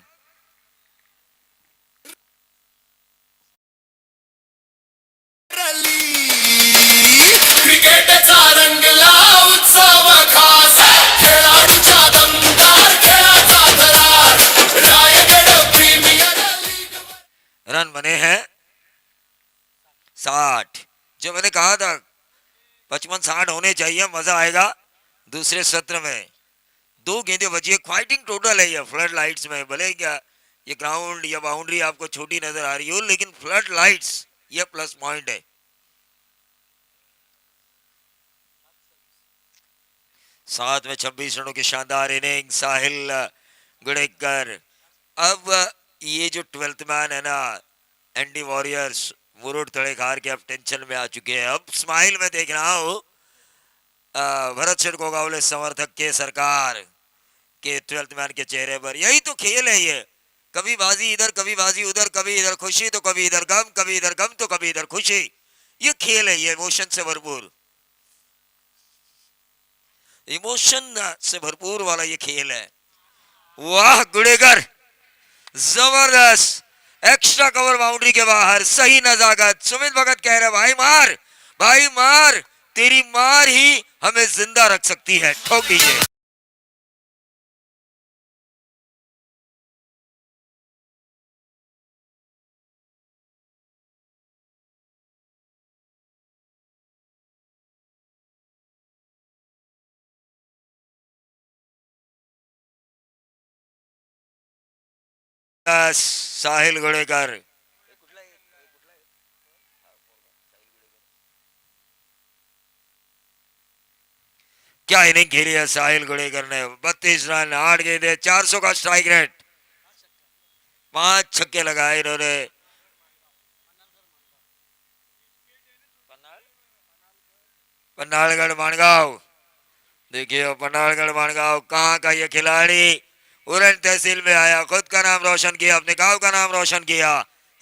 क्रिकेटचा रंगला उत्सव खास, खेळाडूच्या दमदार खेळाचा थरार, रायगड प्रीमियर लीग। रन बने हैं 60। जो मैंने कहा था 55-60 होने चाहिए, मजा आएगा दूसरे सत्र में। 2 गेंदें बची है, फाइटिंग टोटल है ये फ्लड लाइट्स में। भले क्या ये ग्राउंड या बाउंड्री आपको छोटी नजर आ रही हो, लेकिन फ्लड लाइट्स ये प्लस पॉइंट है। 7 में 26 रनों की शानदार इनिंग साहिल गुड़ेकर। अब ये जो 12th मैन है ना, एंडी वॉरियर्स मुरुड तड़ेखार के अब टेंशन में आ चुके हैं। अब स्माइल में देख रहा हूं भरत शेठ गोगावले समर्थक के सरकार के 12th मैन के चेहरे पर। यही तो खेल है ये, कभी बाजी इधर कभी बाजी उधर, कभी इधर खुशी तो कभी इधर गम, कभी इधर गम तो कभी इधर खुशी। ये खेल है, ये इमोशन से भरपूर, इमोशन से भरपूर वाला ये खेल है। वाह गुड़ेकर, जबरदस्त एक्स्ट्रा कवर बाउंड्री के बाहर, सही नजाकत। सुमित भगत कह रहे भाई मार, भाई मार, तेरी मार ही हमें जिंदा रख सकती है, ठोक दीजिए। साहिल गुड़ेकर क्या इनिंग खेली है साहिल गुड़ेकर ने। 32 रन, 8 गेंदे, 400 का स्ट्राइक रेट, 5 छक्के लगाए इन्होंने। पन्नालगढ़ माणगांव, देखिए पन्नालगढ़ माणगांव कहाँ का ये खिलाड़ी, उरण तहसील में आया, खुद का नाम रोशन किया, अपने गांव का नाम रोशन किया।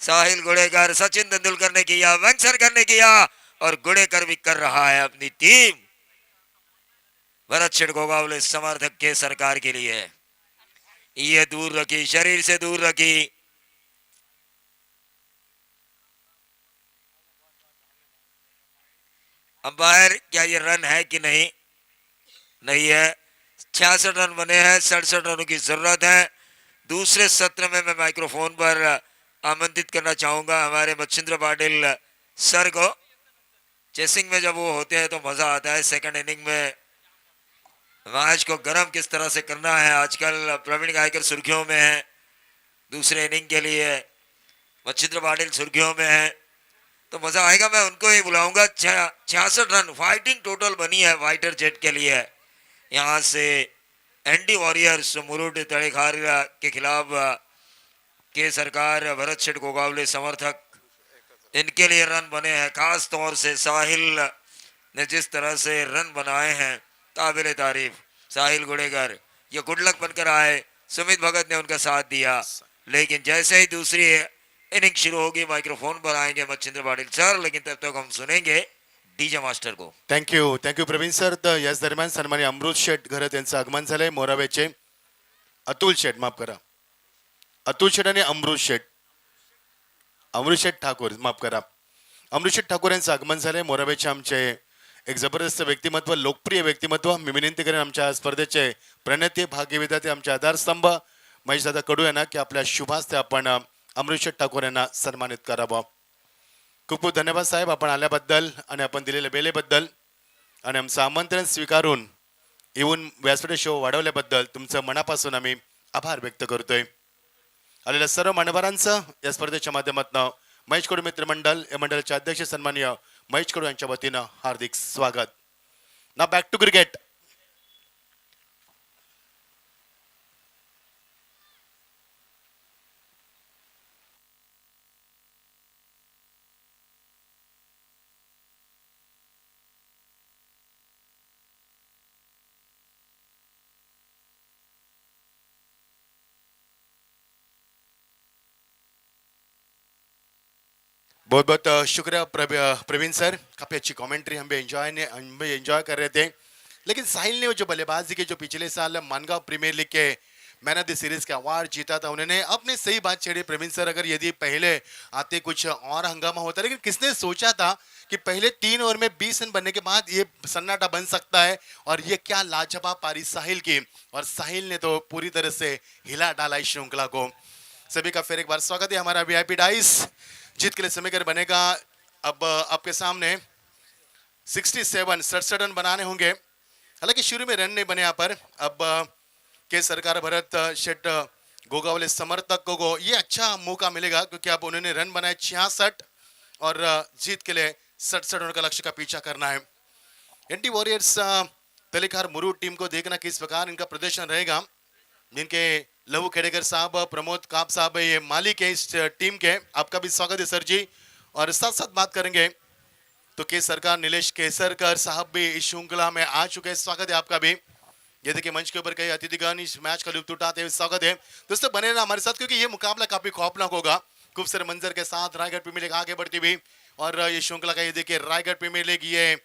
साहिल गुड़ेकर सचिन तेंदुलकर ने किया, वेंकसरकर ने किया, और गुड़ेकर भी कर रहा है अपनी टीम भरत शेठ गोगावले समर्थक के सरकार के लिए। ये दूर रखी, शरीर से दूर रखी। अंपायर क्या ये रन है कि नहीं? नहीं है। 66 रन बने हैं, 67 रनों की जरूरत है। दूसरे सत्र में मैं माइक्रोफोन पर आमंत्रित करना चाहूंगा हमारे मच्छिंद्र पाटिल सर को। चेसिंग में जब वो होते हैं तो मजा आता है। सेकंड इनिंग में मैच को गर्म किस तरह से करना है, आजकल प्रवीण गायकर सुर्खियों में है। दूसरे इनिंग के लिए मच्छिंद्र पाटिल सुर्खियों में है, तो मजा आएगा। मैं उनको ही बुलाऊंगा। 66 रन फाइटिंग टोटल बनी है फाइटर जेट के लिए। यहाँ से एंटी वॉरियर्स मुरुड तड़ेखार के खिलाफ के सरकार भरत शेठ गोगावले समर्थक, इनके लिए रन बने हैं। खास तौर से साहिल ने जिस तरह से रन बनाए हैं, काबिल तारीफ। साहिल गुड़ेकर ये गुड लक बनकर आए, सुमित भगत ने उनका साथ दिया, लेकिन जैसे ही दूसरी इनिंग शुरू होगी माइक्रोफोन पर आएंगे मच्छिंद्र पाटिल सर, लेकिन तब तक हम सुनेंगे डीजे मास्टर को। Thank you Praveen sir. तर याच दरम्यान सन्मान्य अमृत शेठ घरत यांचं आगमन झालंय. मोरावेचे अतुल शेठ, माफ करा, अतुल शेठ आणि अमृत शेठ ठाकूर, माफ करा, अमृत शेठ ठाकूर यांचं आगमन झालंय. मोरावेचे आमचे एक जबरदस्त व्यक्तिमत्व, लोकप्रिय व्यक्तिमत्व. मी विनंती करेन आमच्या स्पर्धेचे प्रणेते, भाग्यविधाते, आमचे आधारस्तंभ महेशदादा कडू यांना की आपल्या शुभास्ते आपण अमृत शेठ ठाकूर यांना सन्मानित करावं. खूप खूप धन्यवाद साहेब, आपण आल्याबद्दल आणि आपण दिलेल्या वेळेबद्दल आणि आमचं आमंत्रण स्वीकारून येऊन व्यासपीठ शो वाढवल्याबद्दल तुमचं मनापासून आम्ही आभार व्यक्त करतोय. आलेल्या सर्व मान्यवरांचं या स्पर्धेच्या माध्यमातून महेश कडू मित्र मंडळ या मंडळाचे अध्यक्ष सन्माननीय महेश कडू यांच्या वतीनं हार्दिक स्वागत. ना बॅक टू क्रिकेट. बहुत बहुत शुक्रिया प्रवीण सर, काफ़ी अच्छी कमेंट्री हम भी एंजॉय कर रहे थे. लेकिन साहिल ने जो बल्लेबाजी की, जो पिछले साल मानगांव प्रीमियर लीग के मैन ऑफ द सीरीज का अवार्ड जीता था, उन्होंने अपने सही बात छेड़ी प्रवीण सर. अगर यदि पहले आते कुछ और हंगामा होता, लेकिन किसने सोचा था कि पहले 3 ओवर में 20 रन बनने के बाद ये सन्नाटा बन सकता है. और ये क्या लाजवाब पारी साहिल की, और साहिल ने तो पूरी तरह से हिला डाला इस श्रृंखला को. सभी का फिर एक बार स्वागत है. हमारा वीआईपी डाइस जीत के लिए समीकर बनेगा. अब आपके सामने 67 रन बनाने होंगे. हालांकि शुरू में रन नहीं बने यहाँ पर. अब के सरकार भरत शेठ गोगावले समर्थक को ये अच्छा मौका मिलेगा, क्योंकि अब उन्होंने रन बनाए 66 और जीत के लिए 67 रन का लक्ष्य का पीछा करना है. एंटी वॉरियर्स तलेखार मुरुड टीम को देखना किस प्रकार इनका प्रदर्शन रहेगा. जिनके लहू खेड़ेकर साहब, प्रमोद काप साहब ये मालिक है इस टीम के. आपका भी स्वागत है सर जी. और साथ साथ बात करेंगे तो के सरकार नीलेश केसरकर साहब भी इस श्रृंखला में आ चुके हैं. स्वागत है आपका भी. ये देखिए मंच के ऊपर कई अतिथिगण इस मैच का लुत्फ उठाते हुए स्वागत है. दोस्तों बने रहना हमारे साथ, क्योंकि ये मुकाबला काफी खौफनाक होगा. खूब सारे मंजर के साथ रायगढ़ प्रीमियर लीग आगे बढ़ती हुई, और ये श्रृंखला का ये देखिए रायगढ़ प्रीमियर लीग ये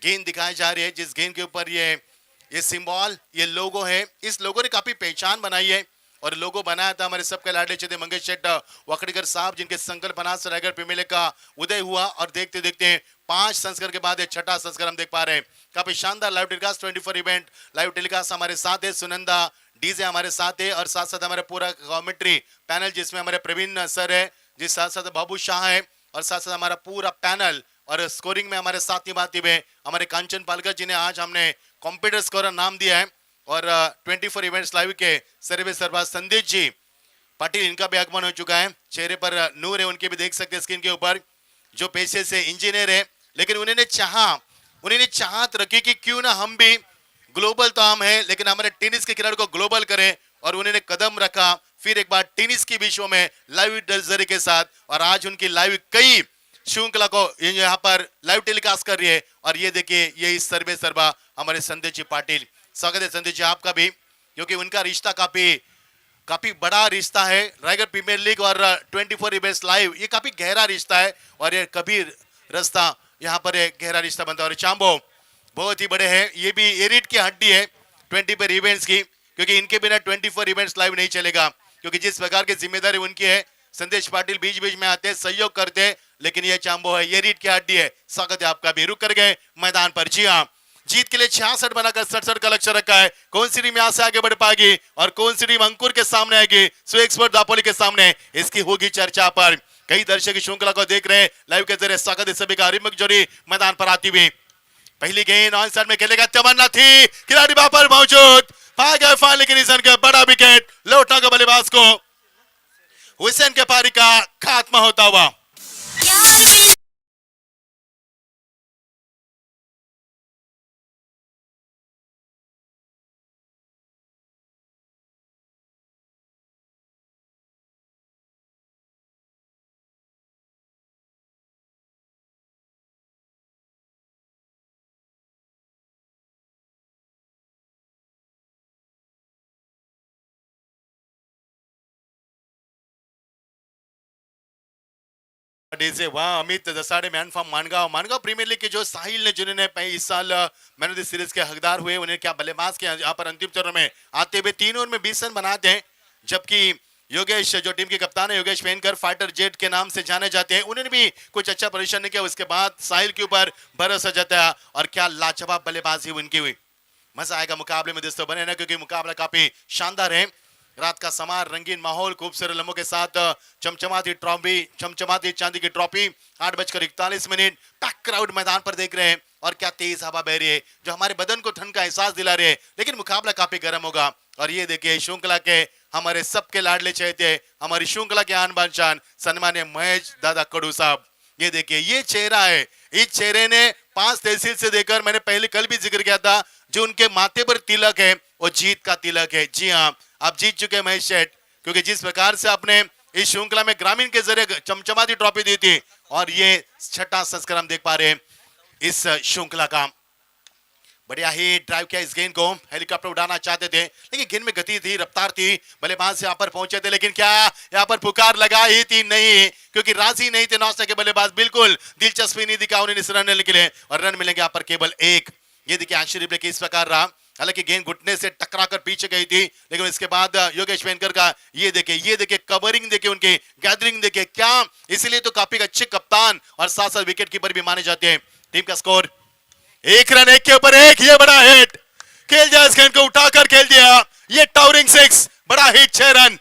गेंद दिखाई जा रही है, जिस गेंद के ऊपर ये सिंबल, ये लोगो है. इस लोगो ने काफी पहचान बनाई है, और लोगो बनाया था हमारे सबके लाडले चेते मंगेश शेठ वाकड़ीकर साहब, जिनके संकल्पना से रायगढ़ प्रीमियर लीग का उदय हुआ. और देखते देखते 5 संस्करण के बाद 6ठा संस्करण हम देख पा रहे हैं. काफी शानदार live telecast 24 event live telecast हमारे साथ है. सुनंदा डीजे हमारे साथ है, और साथ साथ हमारे पूरा कमेंट्री पैनल जिसमें हमारे प्रवीण सर है, जिस साथ साथ बाबू शाह है, और साथ साथ हमारा पूरा पैनल. और स्कोरिंग में हमारे साथ निभाते हुए हमारे कांचन पालकर, जिन्हें आज हमने कॉम्प्यूटर स्कोरर नाम दिया है. और 24 इवेंट्स लाइव के सर्वे सरबाज संदीप जी पाटिल, इनका भी आगमन हो चुका है. चेहरे पर नूर है, उनके भी देख सकते हैं स्क्रीन के ऊपर. जो पेशे से इंजीनियर है, लेकिन उन्होंने चाहत रखी कि क्यों ना हम भी ग्लोबल, तो हम है लेकिन हमारे टेनिस के खिलाड़ी को ग्लोबल करें. और उन्होंने कदम रखा फिर एक बार टेनिस की विश्व में लाइव जरिए के साथ. और आज उनकी लाइव कई श्रृंखला को यहाँ पर लाइव टेलीकास्ट कर रही है. और ये देखिए ये सर्वे सरबा हमारे संदीप जी पाटिल. स्वागत है संदीप जी आपका भी, क्योंकि उनका रिश्ता काफी बड़ा रिश्ता है. रायगढ़ प्रीमियर लीग और 24 इवेंट्स लाइव ये काफी गहरा रिश्ता है, और ये कभी रास्ता यहाँ पर गहरा रिश्ता बनता है. और चांबो बहुत ही बड़े हैं, ये भी एरिट की हड्डी है 24 इवेंट्स की, क्योंकि इनके बिना 24 इवेंट्स लाइव नहीं चलेगा. क्योंकि जिस प्रकार की जिम्मेदारी उनकी है, संदेश पाटिल बीच बीच में आते हैं, सहयोग करते हैं, लेकिन ये चांबो है, ये रीढ़ की हड्डी है। स्वागत है आपका भी। रुक कर गए मैदान पर। जी हाँ, जीत के लिए 66 बनाकर 67 का लक्ष्य रखा है। कौन सी टीम यहां से आगे बढ़ पाएगी और कौन सी टीम अंकुर के सामने आएगी, सो एक्सपर्ट दापोली के सामने, इसकी होगी चर्चा। पर कई दर्शक श्रृंखला को देख रहे हैं लाइव के जरिए। स्वागत है सभी का। रिमक जोड़ी मैदान पर आती हुई। पहली गेंद ऑन साइड में खेलेगा, तमन्ना थी, खिलाड़ी वहां पर मौजूद, भाग गए फाइनल के निशान के। बड़ा विकेट, लौटा का बल्लेबाज को हुसैन के पारी का खात्मा होता हुआ। डीजे वाह, Amit Dasade man from Mangaon. Mangaon premier league के जो साहिल ने, जिन्होंने इस साल मैन ऑफ द सीरीज के हकदार हुए, उन्हें क्या बल्लेबाज के यहाँ पर अंतिम चरण में आते हुए 3 ओवर में 20 रन बनाते हैं। जबकि योगेश, जो टीम के कप्तान है, योगेश वेनकर, फाइटर जेट के नाम से जाने जाते हैं, उन्होंने भी कुछ अच्छा प्रदर्शन नहीं किया। उसके बाद साहिल के ऊपर भरोसा जताया और क्या लाजवाब बल्लेबाजी उनकी हुई। मजा आएगा मुकाबले में दोस्तों, बने ना, क्योंकि मुकाबला काफी शानदार है। रात का समार, रंगीन माहौल, खूबसूरत लम्हों के साथ चमचमाती ट्रॉफी, चमचमाती चांदी की ट्रॉफी। 8:41 पैक क्राउड मैदान पर देख रहे हैं और क्या तेज हवा बह रही है जो हमारे बदन को ठंड का एहसास दिला रही है। लेकिन मुकाबला काफी गर्म होगा। और ये देखिए श्रृंखला के हमारे सबके लाडले चहेते, हमारी श्रृंखला के आन बान शान सन्मान्य महेश दादा कडू साहब। ये देखिए, ये चेहरा है, इस चेहरे ने 5 तहसील से देकर, मैंने पहले कल भी जिक्र किया था, जो उनके माथे पर तिलक है वो जीत का तिलक है। जी हाँ, आप जीत चुके हैं महेश शेठ, क्योंकि जिस प्रकार से आपने इस श्रृंखला में ग्रामीण के जरिए चमचमाती ट्रॉफी दी थी, और ये 6ठा संस्करण हम देख पा रहे हैं इस श्रृंखला का। बढ़िया ही ड्राइव किया इस गेंद को, हेलीकॉप्टर उड़ाना चाहते थे, लेकिन गेंद में गति थी, रफ्तार थी, बल्लेबाज यहाँ पर पहुंचे थे, लेकिन क्या यहाँ पर पुकार लगा ही थी? नहीं, क्योंकि राजी नहीं थे नौसे के बल्लेबाज, बिल्कुल दिलचस्पी नहीं दिखा उन्हें इस रन लेने के लिए, और रन मिलेंगे यहाँ पर केवल 1। ये देखिए एक्शन रिप्ले किस प्रकार रहा। हालांकि गेंद घुटने से टकराकर पीछे गई थी, लेकिन इसके बाद योगेश वेनकर का ये देखिए कवरिंग देखिए, उनकी गैदरिंग देखिए, क्या इसलिए तो काफी अच्छे कप्तान और साथ साथ विकेट कीपर भी माने जाते हैं। टीम का स्कोर 1 रन 1 के ऊपर 1। ये बड़ा हिट, खेल दिया इस गेंद को, उठाकर खेल दिया, ये टावरिंग 6, बड़ा हिट, 6 रन।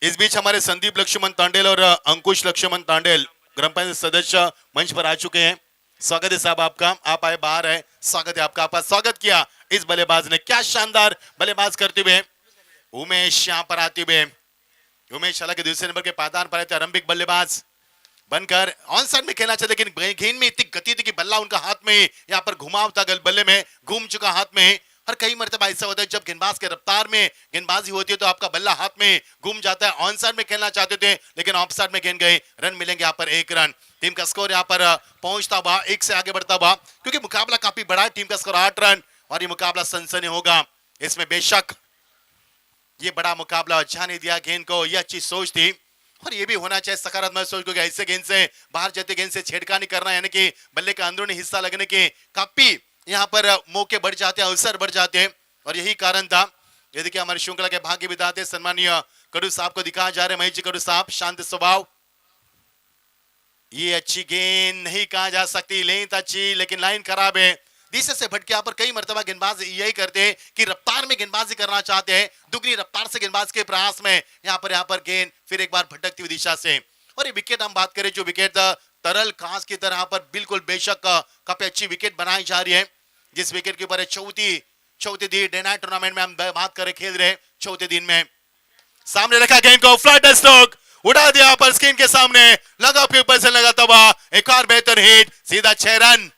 इस बीच हमारे संदीप लक्ष्मण तांडेल और अंकुश लक्ष्मण तांडेल ग्राम पंचायत सदस्य मंच पर आ चुके हैं। स्वागत है साहब आपका, आप आए बाहर है, स्वागत है आपका। आपका स्वागत किया इस बल्लेबाज ने, क्या शानदार बल्लेबाज करते हुए। उमेश यहाँ पर आते हुए, उमेश हालांकि दूसरे नंबर के पायदान पर थे, आरंभिक बल्लेबाज बनकर ऑन साइड में खेलना चाहते, लेकिन गेंद में इतनी गति थी कि बल्ला उनका हाथ में यहाँ पर घुमाव था, बल्ले में घूम चुका हाथ में। और कई मरतबा ऐसा होता है जब गेंदबाज के रफ्तार में गेंदबाजी होती है तो आपका बल्ला हाथ में घूम जाता है। ऑन साइड में खेलना चाहते थे, लेकिन ऑफ साइड में गेंद गए, रन मिलेंगे यहाँ पर 1 रन। टीम का स्कोर यहाँ पर पहुंचता हुआ 1 से आगे बढ़ता हुआ, क्योंकि मुकाबला काफी बड़ा है। टीम का स्कोर 8 रन, और ये मुकाबला सनसनी होगा। इसमें बेशक ये बड़ा मुकाबला जाने दिया गेंद को, ये अच्छी सोच थी, और ये भी होना चाहिए सकारात्मक सोच, क्योंकि ऐसे गेंद से बाहर जाते गेंद से छेड़खानी करना, यानी कि बल्ले का अंदरूनी हिस्सा लगने के काफी यहाँ पर मौके बढ़ जाते हैं, अवसर बढ़ जाते हैं, और यही कारण था। ये देखिए हमारी श्रृंखला के भाग्य विधाते सम्मानीय कडू साहब को दिखाया जा रहा है, महेश जी कडू साहब, शांत स्वभाव। ये अच्छी गेंद नहीं कहा जा सकती, लेंथ अच्छी, लेकिन लाइन खराब है। दिशा से भटके, यहाँ पर कई मरतबा गेंदबाज यही करते हैं कि रफ्तार में गेंदबाजी करना चाहते हैं, दुगनी रफ्तार से गेंदबाज के प्रयास में यहाँ पर गेंद फिर एक बार भटकती हुई दिशा से। और ये विकेट हम बात करें, जो विकेट तरल कांच की तरह पर बिल्कुल बेशक काफी अच्छी विकेट बनाई जा रही है। जिस विकेट के ऊपर चौथे दिन डे नाइट टूर्नामेंट में हम बात करें, खेल रहे चौथे दिन में, सामने रखा गेंद को, फ्लैट स्ट्रोक उड़ा दिया पर स्क्रीन के सामने, लगा के ऊपर से लगाता हुआ एक और बेहतर हिट, सीधा 6 रन।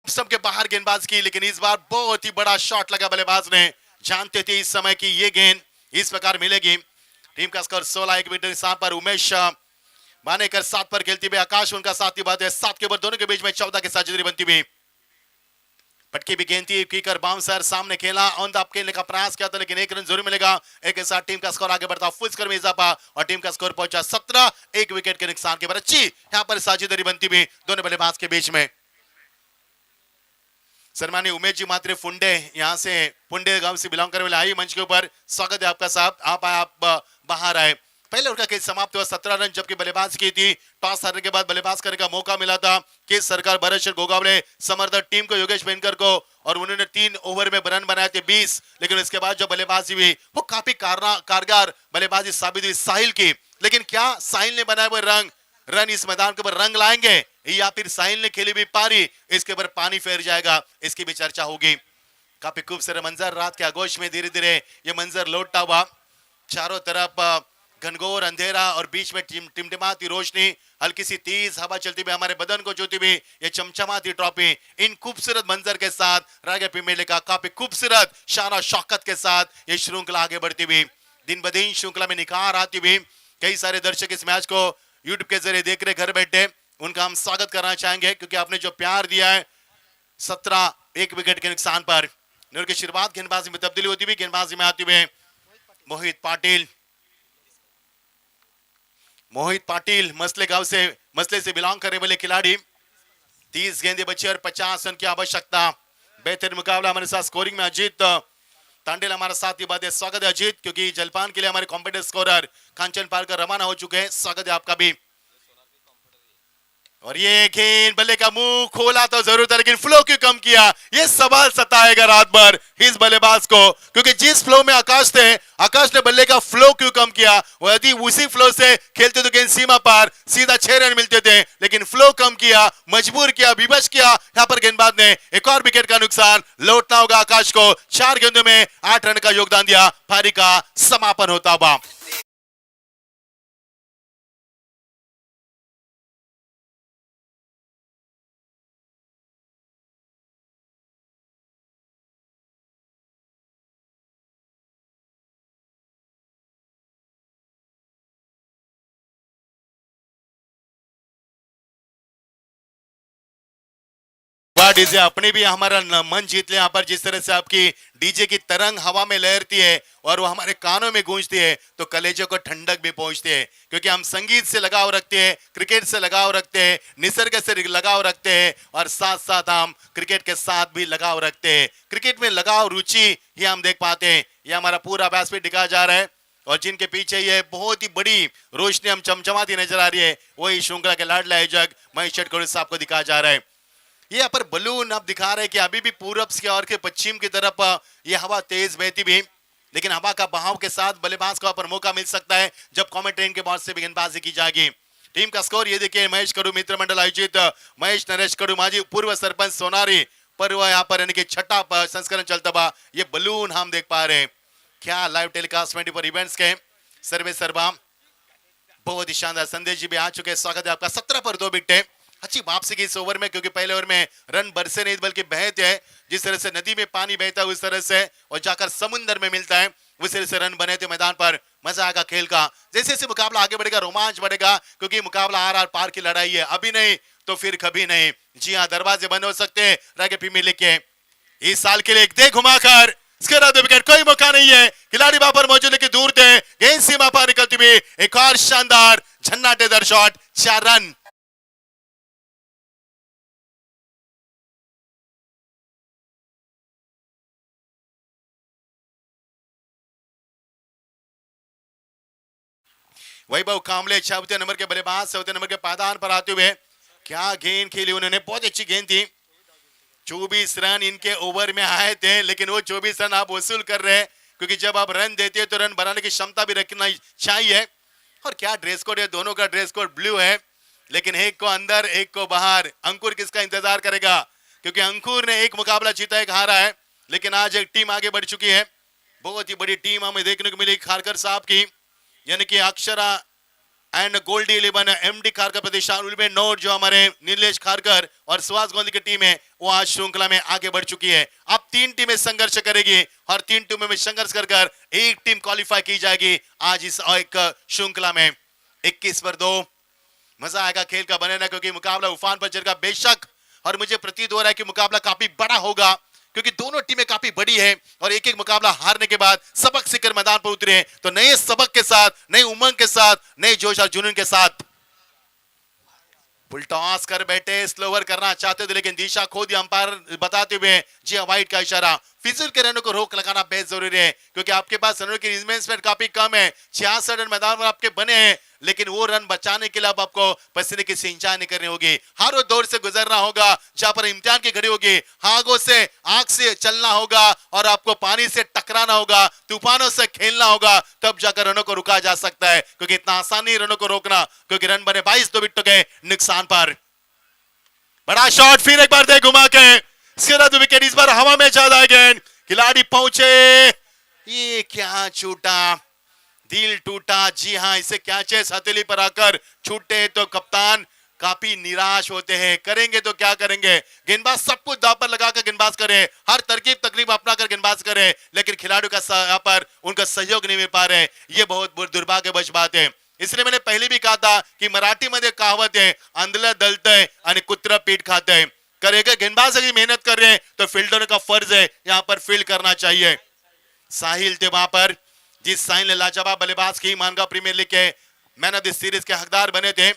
सबके बाहर गेंदबाज की, लेकिन इस बार बहुत ही बड़ा शॉट लगा बल्लेबाज ने। जानते थे इस समय की ये गेंद इस प्रकार मिलेगी। टीम का स्कोर 16 विकेट के साथ पर उमेश मानेकर 7 पर खेलती हुई, आकाश उनका 7 की बात है, 7 के ऊपर दोनों के बीच में 14 के साथ जितनी बनती हुई। पटकी भी गेंद थी, कीकर बाउंसर सामने खेला, ऑन द अप खेलने का प्रयास किया था लेकिन एक रन जरूर मिलेगा। एक के साथ टीम का स्कोर आगे बढ़ता, फुल स्कोर में इजाफा और टीम का स्कोर पहुंचा 17, एक विकेट के नुकसान के बाद अच्छी यहां पर साझेदारी बनती हुई दोनों बल्लेबाज के बीच में। सन्मानी उमेश जी मात्रे फुंडे, यहाँ से फुंडे गांव से बिलोंग करने वाले आई मंच के ऊपर, स्वागत है आपका साहब। आप बाहर आए। पहले ओवर का खेल समाप्त हुआ 17 रन, जबकि बल्लेबाज की थी। टॉस हारने के बाद बल्लेबाज करने का मौका मिला था कि सरकार भरत गोगावले समर्थक टीम को योगेश बेनकर को, और उन्होंने 3 ओवर में रन बनाए थे 20, लेकिन इसके बाद जो बल्लेबाजी हुई वो काफी कारगर बल्लेबाजी साबित हुई साहिल की। लेकिन क्या साहिल ने बनाए हुए रन इस मैदान के ऊपर रंग लाएंगे या फिर साहिल ने खेली हुई पारी इसके ऊपर पानी फेर जाएगा, इसकी भी चर्चा होगी। काफी खूबसूरत मंजर, रात के आगोश में धीरे धीरे ये मंजर लौटता हुआ, चारों तरफ घनघोर अंधेरा और बीच में टिमटिमाती रोशनी, हल्की सी तेज हवा चलती हुई हमारे बदन को छूती हुई ये चमचमाती ट्रॉफी, इन खूबसूरत मंजर के साथ रागे मेले का काफी खूबसूरत शान और शौकत के साथ ये श्रृंखला आगे बढ़ती हुई, दिन ब दिन श्रृंखला में निखार आती हुई। कई सारे दर्शक इस मैच को यूट्यूब के जरिए देख रहे घर बैठे, उनका हम स्वागत करना चाहेंगे क्योंकि आपने जो प्यार दिया है। 17 एक विकेट के नुकसान पर नूर की शुरुआत गेंदबाजी में तब्दीली होती हुई, गेंदबाजी में आते हुए मोहित पाटिल मसले से बिलोंग करने वाले खिलाड़ी। 30 गेंदें बची और 50 रन की आवश्यकता। बेहतर मुकाबला हमारे साथ स्कोरिंग में अजीत तांडेल हमारा साथ ही बात है। स्वागत है अजीत, क्योंकि जलपान के लिए हमारे कॉम्पिटेंट स्कोरर कांचन पारकर रवाना हो चुके हैं। स्वागत है आपका भी। और ये गेंद बल्ले का मुंह खोला तो जरूर था, लेकिन फ्लो क्यों कम किया, ये सवाल सताएगा रात भर इस बल्लेबाज को, क्योंकि जिस फ्लो में आकाश ने बल्ले का फ्लो क्यों कम किया। वो यदि उसी फ्लो से खेलते तो गेंद सीमा पार सीधा 6 रन मिलते थे, लेकिन फ्लो कम किया, मजबूर किया, विवश किया। यहां पर गेंदबाज ने एक और विकेट का नुकसान, लौटना होगा आकाश को। 4 गेंदों में 8 रन का योगदान दिया, पारी का समापन होता हुआ। डीजे अपने भी हमारा मन जीत ले। यहाँ पर जिस तरह से आपकी डीजे की तरंग हवा में लहरती है और वो हमारे कानों में गूंजती है तो कलेजों को ठंडक भी पहुंचती है, क्योंकि हम संगीत से लगाव रखते हैं, क्रिकेट से लगाव रखते हैं, निसर्ग से लगाव रखते हैं और साथ साथ हम क्रिकेट के साथ भी लगाव रखते हैं। क्रिकेट में लगाव, रुचि ये हम देख पाते हैं। ये हमारा पूरा अभ्यास भी दिखाया जा रहा है और जिनके पीछे ये बहुत ही बड़ी रोशनी हम चमचमाती नजर आ रही है, वही श्रृंखला के लाडला आयोजक महेश चटकोड़ी साहब को दिखाया जा रहा है। ये यहाँ पर बलून अब दिखा रहे हैं कि अभी भी पूरब की और के पश्चिम की तरफ ये हवा तेज बहती भी, लेकिन हवा का बहाव के साथ बल्लेबाज को पर मौका मिल सकता है जब कमेंटेटर के बाद से भी गेंदबाजी की जाएगी। टीम का स्कोर ये देखिए, महेश कड़ू मित्र मंडल आयोजित महेश नरेश कड़ू माजी पूर्व सरपंच सोनारी पर्व यहाँ पर यानी कि 6ठा संस्करण चलता हुआ ये बलून हम देख पा रहे हैं। क्या लाइव टेलीकास्ट 24 इवेंट्स के सर्वे सर्वा बहुत ही शानदार संदेश जी भी आ चुके हैं। स्वागत है आपका। 17 पर 2 विकेट, अच्छी वापसी की इस ओवर में, क्योंकि पहले ओवर में रन बरसे नहीं बल्कि बहते हैं। जिस तरह से नदी में पानी बहता है उस तरह से और जाकर समुद्र में मिलता है, उस तरह से रन बने थे मैदान पर। मजा आएगा खेल का। जैसे जैसे मुकाबला आगे बढ़ेगा रोमांच बढ़ेगा, क्योंकि मुकाबला आर पार की लड़ाई है, अभी नहीं तो फिर कभी नहीं। जी हाँ, दरवाजे बंद हो सकते हैं रागे पी मिले के इस साल के लिए एक दे घुमाकर इसके बाद विकेट, कोई मौका नहीं है। खिलाड़ी वहां पर मौजूद लेकिन दूर थे, गेंद सीमा पार निकलती हुई एक और शानदार झन्नाटेदार शॉट, 4 रन। वैभव कामले 6वें नंबर के बल्लेबाज 7वें नंबर के पायदान पर आते हुए क्या गेंद खेली उन्होंने, बहुत अच्छी गेंद थी। 24 रन इनके ओवर में आए थे, लेकिन वो 24 रन आप वसूल कर रहे हैं, क्योंकि जब आप रन देते हैं तो रन बनाने की क्षमता भी रखना चाहिए। और क्या ड्रेस कोड है, दोनों का ड्रेस कोड ब्लू है, लेकिन एक को अंदर एक को बाहर। अंकुर किसका इंतजार करेगा, क्योंकि अंकुर ने एक मुकाबला जीता एक हारा है, लेकिन आज एक टीम आगे बढ़ चुकी है। बहुत ही बड़ी टीम हमें देखने को मिली खारकर साहब की, यानी कि अक्षरा एंड गोल्डी 11 एमडी खारकर प्रतिष्ठान में नोट जो हमारे नीलेश खारकर और सुहास गोंदी की टीम है वो आज श्रृंखला में आगे बढ़ चुकी है। अब 3 टीमें संघर्ष करेगी और 3 टीमों में संघर्ष कर एक टीम क्वालिफाई की जाएगी आज इस एक श्रृंखला में। 21 पर 2 मजा आएगा खेल का बने ना, क्योंकि मुकाबला उफान पर चलेगा। बेशक और मुझे प्रतीत हो रहा है कि मुकाबला काफी बड़ा होगा, क्योंकि दोनों टीमें काफी बड़ी है और एक एक मुकाबला हारने के बाद सबक सीखकर मैदान पर उतरे हैं। तो नए सबक के साथ, नई उमंग के साथ, नए जोश और जुनून के साथ फुल टॉस कर बैठे, स्लोवर करना चाहते थे लेकिन दिशा खो दी अंपायर बताते हुए जी हाँ वाइड का इशारा। फिजूल के रनों को रोक लगाना बेहद जरूरी है, क्योंकि आपके पास रनों की इन्वेस्टमेंट काफी कम है। 66 रन मैदान में आपके बने हैं, लेकिन वो रन बचाने के लिए अब आपको पसीने की सिंचाई नहीं करनी होगी, हर दौर से गुजरना होगा जहां पर इम्तिहान की घड़ी होगी, आगों से आग से चलना होगा और आपको पानी से टकराना होगा, तूफानों से खेलना होगा, तब जाकर रनों को रुका जा सकता है। क्योंकि इतना आसान नहीं रनों को रोकना, क्योंकि रन बने 22 2 विकेटों के नुकसान पर। बड़ा शॉट फिर एक बार दे घुमा के, सिर्फ विकेट इस बार हवा में ज्यादा है। गेंद खिलाड़ी पहुंचे, ये क्या छूटा, दिल टूटा। जी हाँ, इसे कैचेस हथेली पर आकर छूटे तो कप्तान काफी निराश होते हैं। करेंगे तो क्या करेंगे, गेंदबाज सब कुछ दांव पर लगाकर गेंदबाज करे, हर तरकीब तकलीफ अपना कर गेंदबाज करे, लेकिन खिलाड़ियों का यहाँ पर उनका सहयोग नहीं मिल पा रहे। ये बहुत दुर्भाग्यवश बात है। इसलिए मैंने पहले भी कहा था कि मराठी मध्ये कहावत है, आंधळं दलतय आणि कुत्रा पीठ खातय। करेगा गेंदबाज अगर मेहनत कर रहे हैं तो फील्डर का फर्ज है यहाँ पर फील्ड करना चाहिए। साहिल थे वहां पर, जिस साहिल ने लाजवाब बल्लेबाज की, मानगा प्रीमियर लीग के मैन ऑफ द सीरीज के हकदार बने थे।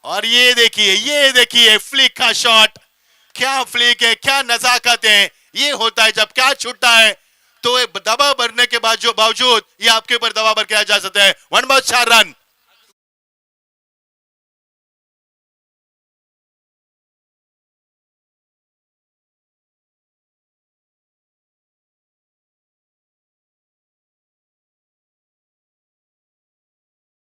और ये देखिए फ्लिक का शॉट, क्या फ्लिक है, क्या नजाकत है। ये होता है जब क्या छूटता है तो दबाव बढ़ने के बाद जो बावजूद ये आपके ऊपर दबाव बढ़ किया जा सकता है। 1 बॉल 4 रन।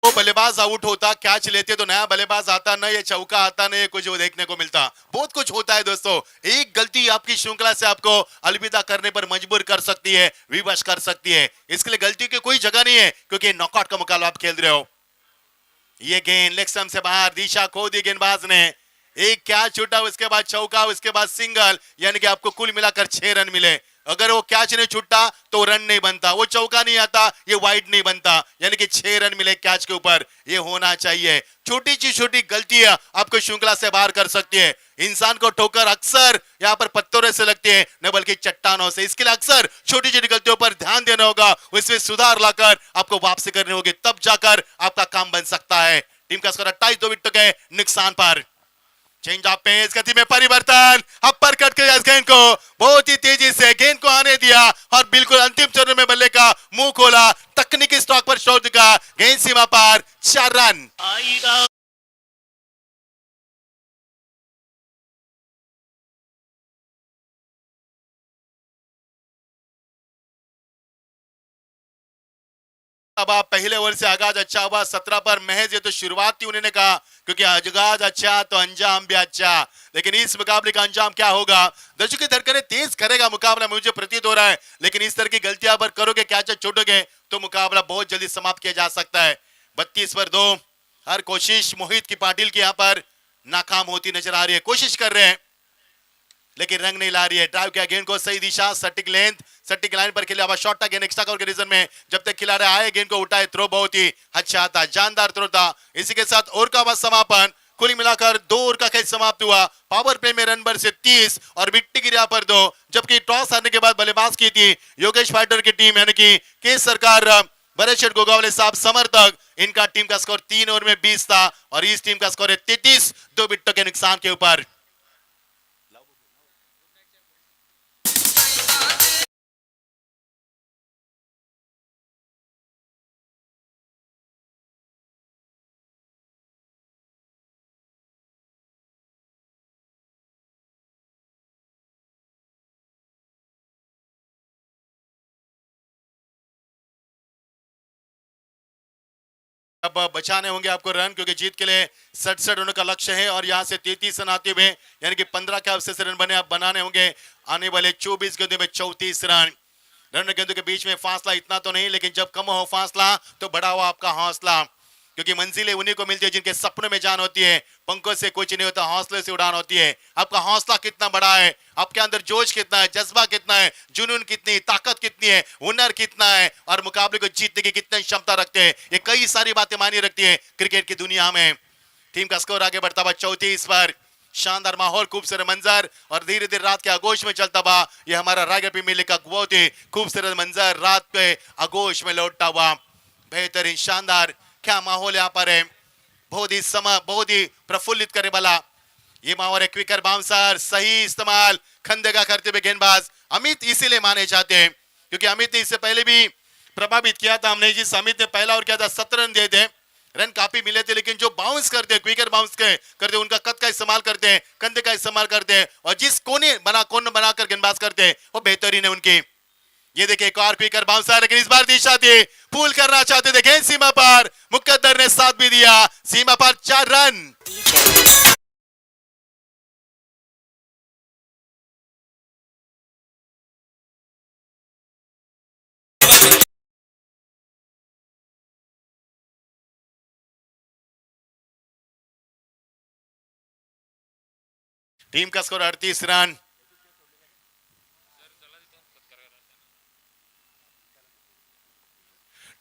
वो बल्लेबाज आउट होता, कैच लेते तो नया बल्लेबाज आता, न ये चौका आता, न ये कुछ वो देखने को मिलता। बहुत कुछ होता है दोस्तों, एक गलती आपकी श्रृंखला से आपको अलविदा करने पर मजबूर कर सकती है, विवश कर सकती है। इसके लिए गलती की कोई जगह नहीं है, क्योंकि नॉकआउट का मुकाबला आप खेल रहे हो। ये गेंद लेग स्टंप से बाहर, दिशा खो दी गेंदबाज ने। एक कैच छूटा, उसके बाद चौका, उसके बाद सिंगल, यानी कि आपको कुल मिलाकर 6 रन मिले। अगर वो कैच नहीं छूटता तो रन नहीं बनता, वो चौका नहीं आता, ये वाइड नहीं बनता, यानी कि 6 रन मिले कैच के ऊपर। ये होना चाहिए। छोटी सी छोटी गलतियां आपको श्रृंखला से बाहर कर सकती है। इंसान को ठोकर अक्सर यहाँ पर पत्थरों से लगती है, न बल्कि चट्टानों से। इसके लिए अक्सर छोटी छोटी गलतियों पर ध्यान देना होगा, उसमें सुधार लाकर आपको वापसी करनी होगी, तब जाकर आपका काम बन सकता है। टीम का स्कोर 28 2 विकेटों के नुकसान पर। चेंज ऑफ पेस, गति में परिवर्तन, अपर कट के गेंद को बहुत ही तेजी से गेंद को आने दिया और बिल्कुल अंतिम चरण में बल्ले का मुंह खोला, तकनीकी स्ट्रोक पर शॉट दिखा, गेंद सीमा पार, 4 रन। अब आप पहले ओवर से आगाज अच्छा हुआ 17 पर महज, ये तो शुरुआत थी उन्होंने कहा, क्योंकि आगाज अच्छा तो अंजाम भी अच्छा। लेकिन इस मुकाबले का अंजाम क्या होगा, दर्शकों की धड़कनें तेज करेगा मुकाबला, मुझे प्रतीत हो रहा है। लेकिन इस तरह की गलतियां पर करोगे, कैच छोड़ोगे तो मुकाबला बहुत जल्दी समाप्त किया जा सकता है। 32 पर 2, हर कोशिश मोहित की पाटिल की यहाँ पर नाकाम होती नजर आ रही है। कोशिश कर रहे हैं लेकिन रंग नहीं ला रही है। ड्राइव किया गेंद को, सही दिशा, सटिक लेंथ, सटिक लाइन पर खेले। अब शॉट था गेंद एक्स्ट्रा कवर के रीजन में, जब तक खिलाड़ी आए गेंद को उठाए, थ्रो बहुत ही अच्छा था, जानदार थ्रो था। इसी के साथ ओवर का समापन, कुल मिलाकर 2 ओवर का खेल समाप्त हुआ। पावर प्ले में रन भर से 30 और विकेट गिरा पर 2, जबकि टॉस हारने के बाद बल्लेबाज की थी योगेश फाइटर की टीम, यानी कि के सरकार भरत शेठ गोगावले साहब समर्थक। इनका टीम का स्कोर 3 ओवर में 20 था और इस टीम का स्कोर है 33 2 विकेटों के नुकसान के ऊपर। अब बचाने होंगे आपको रन, क्योंकि जीत के लिए 67 रनों का लक्ष्य है और यहां से 33 रन आते हुए, यानी कि 15 के अवसर से रन बने आप बनाने होंगे। आने वाले 24 गेंदों में 34 रन। रन गेंदों के बीच में फासला इतना तो नहीं, लेकिन जब कम हो फासला तो बढ़ा हो आपका हौसला, क्योंकि मंजिलें उन्हीं को मिलती है जिनके सपनों में जान होती है। पंखों से कुछ नहीं होता, हौसले से उड़ान होती है। आपका हौसला कितना बड़ा है, आपके अंदर जोश कितना है, जज्बा कितना है, जुनून कितनी, ताकत कितनी है, हुनर कितना है और मुकाबले को जीतने की कितनी क्षमता रखते हैं, ये कई सारी बातें मायने रखती है क्रिकेट की दुनिया में। टीम का स्कोर आगे बढ़ता हुआ 34 पर। शानदार माहौल, खूबसूरत मंजर और धीरे धीरे रात के आगोश में चलता हुआ ये हमारा रायगढ़ मेले का बहुत ही खूबसूरत मंजर रात के आगोश में लौटता हुआ। बेहतरीन शानदार क्या माहौल यहाँ पर है, बहुत ही समय, बहुत ही प्रफुल्लित करने वाला ये माहौल है। क्विकर बाउंसर सही इस्तेमाल खंदे का करते हुए गेंदबाज अमित इसीलिए माने जाते हैं क्योंकि अमित ने इससे पहले भी प्रभावित किया था हमने, जिस अमित ने पहला और किया था 17 रन दिए थे, रन काफी मिले थे, लेकिन जो बाउंस करते हैं क्विकर बाउंस करते उनका कद का इस्तेमाल करते हैं, कंधे का इस्तेमाल करते हैं और जिस कोने बनाकर गेंदबाज करते हैं वो बेहतरीन है उनकी। ये देखिए एक और क्विकर बाउंसर, लेकिन इस बार दिशा थी पूल करना चाहते थे, गेंद सीमा पर, मुकद्दर ने साथ भी दिया, सीमा पर 4 रन। टीम का स्कोर 38 रन।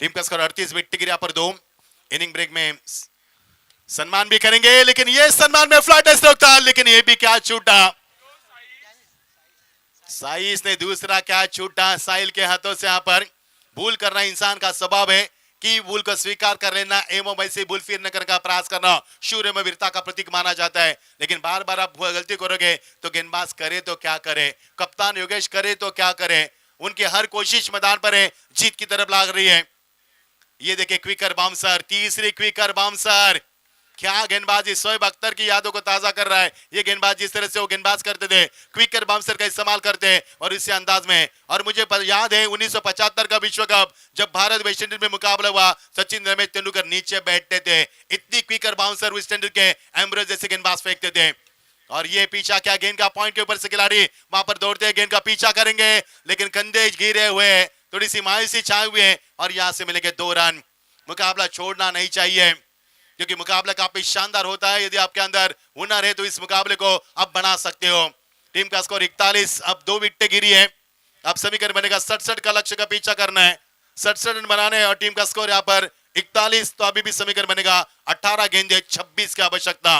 टीम का स्कोर 38, विकेट गिरा पर 2। इनिंग ब्रेक में सम्मान भी करेंगे, लेकिन ये सम्मान में फ्लैट स्ट्रोक था, लेकिन ये भी कैच छूटा। साइस ने दूसरा कैच छूटा साहिल के हाथों से। यहाँ पर भूल करना इंसान का स्वभाव है कि भूल को स्वीकार कर लेना एवं वैसे भूल फिर न करने का प्रयास करना शूर्य में वीरता का प्रतीक माना जाता है, लेकिन बार बार आप गलती करोगे तो गेंदबाज करे तो क्या करे, कप्तान योगेश करे तो क्या करे, उनकी हर कोशिश मैदान पर है, जीत की तरफ लाग रही है। ये देखिए क्विकर बाउंसर, तीसरी क्विकर बाउंसर, क्या गेंदबाजी, शोएब अख्तर की यादों को ताजा कर रहा है। ये गेंदबाज जिस तरह से वो गेंदबाज करते थे, क्विकर बाउंसर का इस्तेमाल करते हैं और इसी अंदाज में। और मुझे याद है 1975 का विश्व कप जब भारत वेस्ट इंडीज में मुकाबला हुआ, सचिन रमेश तेंदुलकर नीचे बैठते थे, इतनी क्विकर बाउंसर वेस्ट इंडीज के एम्ब्रोज जैसे गेंदबाज फेंकते थे। और ये पीछा क्या, गेंद का पॉइंट के ऊपर से खिलाड़ी वहां पर दौड़ते हैं, गेंद का पीछा करेंगे, लेकिन कंधे गिरे हुए, थोड़ी सी मायूसी छाए हुए और यहां से मिलेंगे 2 रन। मुकाबला छोड़ना नहीं चाहिए क्योंकि मुकाबला काफी शानदार होता है, यदि आपके अंदर हुनर है तो इस मुकाबले को आप बना सकते हो। टीम का स्कोर 41, अब 2 विकेटें गिरी है, अब समीकरण बनेगा 67 का लक्ष्य का पीछा करना है, 67 रन बनाने हैं और टीम का स्कोर यहाँ पर 41, तो अभी भी समीकरण बनेगा 18 गेंदे 26 की आवश्यकता।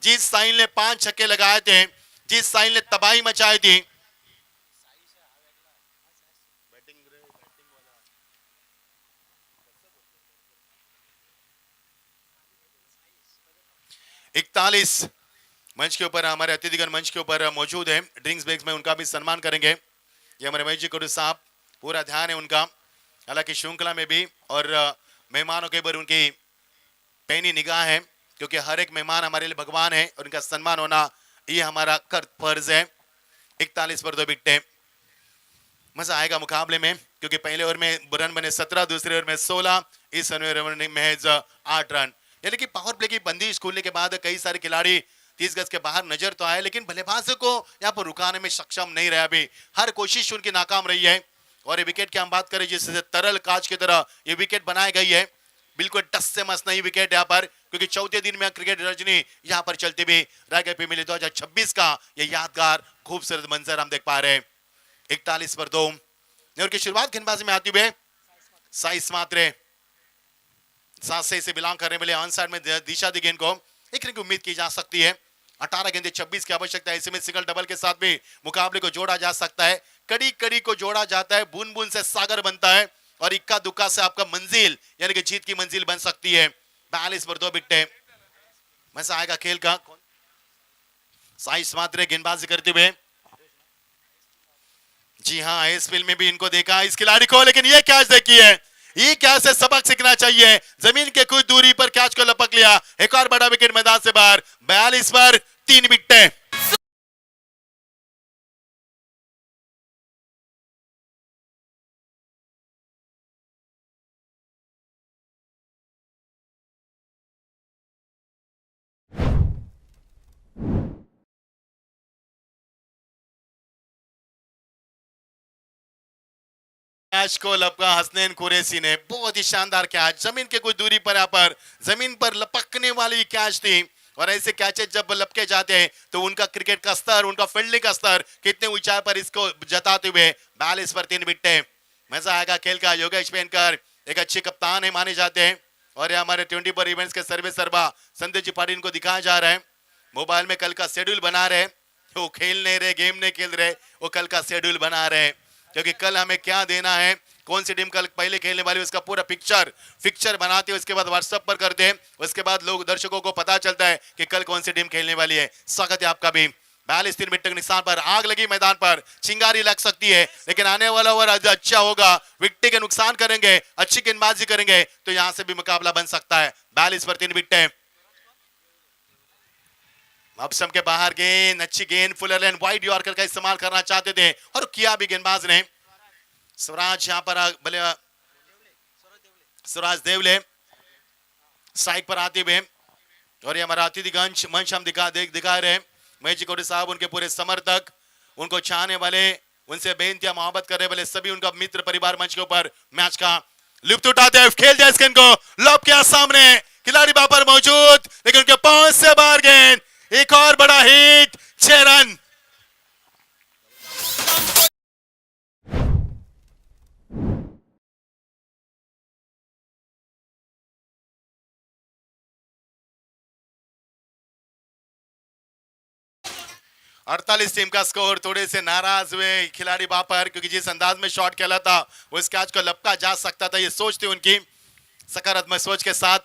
जिस साहिल ने 5 छक्के लगाए थे, जिस साहिल ने तबाही मचाई थी, इकतालीस मंच के ऊपर हमारे अतिथिगण मंच के ऊपर मौजूद है, ड्रिंक्स ब्रेक में उनका भी सम्मान करेंगे। ये हमारे महेश जी कुरु साहब, पूरा ध्यान है उनका, हालांकि श्रृंखला में भी और मेहमानों के ऊपर उनकी पैनी निगाह है क्योंकि हर एक मेहमान हमारे लिए भगवान है और उनका सम्मान होना ये हमारा फर्ज है। 41 पर 2 विकेटें, मजा आएगा मुकाबले में क्योंकि पहले ओवर में रन बने 17, दूसरे ओवर में 16, इस ओवर में महज 8 रन। यानी कि पावर प्ले की बंदिश खुलने के बाद कई सारे खिलाड़ी 30 गज के बाहर नजर तो आए, लेकिन बल्लेबाजों को यहाँ पर रुकाने में सक्षम नहीं रहा। अभी हर कोशिश उनकी नाकाम रही है। और ये विकेट की हम बात करें जिससे तरल कांच की तरह ये विकेट बनाई गई है, बिल्कुल टस से मस नहीं विकेट यहाँ पर, क्योंकि चौथे दिन में क्रिकेट रजनी यहाँ पर चलती हुई रायगढ़ पे मिले 2026 का ये यादगार खूबसूरत मंजर हम देख पा रहे हैं। 41 पर 2 और की शुरुआत गेंदबाजी में आती हुए साइस मात्रे सासे से बिलोंग करने वाले ऑन साइड में दिशा दी गेंद को एक रन की उम्मीद की जा सकती है। 18 गेंदे 26 की आवश्यकता है, ऐसे में सिंगल डबल के साथ भी मुकाबले को जोड़ा जा सकता है, कड़ी कड़ी को जोड़ा जाता है, बूंद बूंद से सागर बनता है और इक्का दुक्का से आपका मंजिल यानी कि जीत की मंजिल बन सकती है। 42 पर 2 विकेटें, मजा आएगा खेल का। साइस मात्रे गेंदबाजी करते हुए, जी हाँ इस फिल्म में भी इनको देखा इस खिलाड़ी को, लेकिन ये कैच देखिए, ये कैच से सबक सीखना चाहिए। जमीन के कुछ दूरी पर कैच को लपक लिया, एक और बड़ा विकेट मैदान से बाहर। 42 पर 3 विकेटें। कैच को लपका हसनैन कुरैशी ने, बहुत ही शानदार कैच, जमीन के कुछ दूरी पर यहाँ पर जमीन पर लपकने वाली कैच थी। और ऐसे कैचेस जब लपके जाते हैं तो उनका क्रिकेट का स्तर, उनका फील्डिंग का स्तर कितने ऊंचाई पर इसको जताते हुए 42 पर 3 विकेटें। मजा आएगा खेल का। योगेश पेनकर एक अच्छे कप्तान है माने जाते हैं और ये हमारे 20 पर इवेंट्स के सर्वे सर्वा संदेश जी पाटिल को दिखाया जा रहा है। मोबाइल में कल का शेड्यूल बना रहे, वो खेल नहीं रहे, गेम नहीं खेल रहे, वो कल का शेड्यूल बना रहे, क्योंकि कल हमें क्या देना है, कौन सी टीम कल पहले खेलने वाली, उसका पूरा फिक्चर बनाते हैं, उसके बाद व्हाट्सएप पर करते हैं, उसके बाद लोग दर्शकों को पता चलता है कि कल कौन सी टीम खेलने वाली है। स्वागत है आपका भी। 42 मिनट तक निशान पर, आग लगी मैदान पर, चिंगारी लग सकती है, लेकिन आने वाला ओवर अच्छा होगा, विकेट के नुकसान करेंगे, अच्छी गेंदबाजी करेंगे तो यहां से भी मुकाबला बन सकता है। 42 पर 3 विकेट। मौसम के बाहर गेंद, अच्छी गेंद, फुलर लेन वाइड यॉर्कर का इस्तेमाल करना चाहते थे और किया भी गेंदबाज ने। स्वराज यहां पर भले स्वराज देवले स्ट्राइक पर आते हुए, और ये हमारा अतिथिगंज मंच हम दिखा रहे हैं। महेश कोटी साहब, उनके पूरे समर्थक, उनको चाहने वाले, उनसे बेनतिया मोहब्बत करने वाले सभी उनका मित्र परिवार मंच के ऊपर मैच का लुत्फ उठाते हैं। खेल दिया इस गेंद को, लॉब किया सामने, खिलाड़ी वहां पर मौजूद, लेकिन उनके पहुंच से बाहर गेंद, एक और बड़ा हिट, 6 रन। अड़तालीस टीम का स्कोर। थोड़े से नाराज हुए खिलाड़ी वहां पर, क्योंकि जिस अंदाज में शॉट खेला था वो इस कैच को लपका जा सकता था, ये सोच थी उनकी, सकारात्मक सोच के साथ।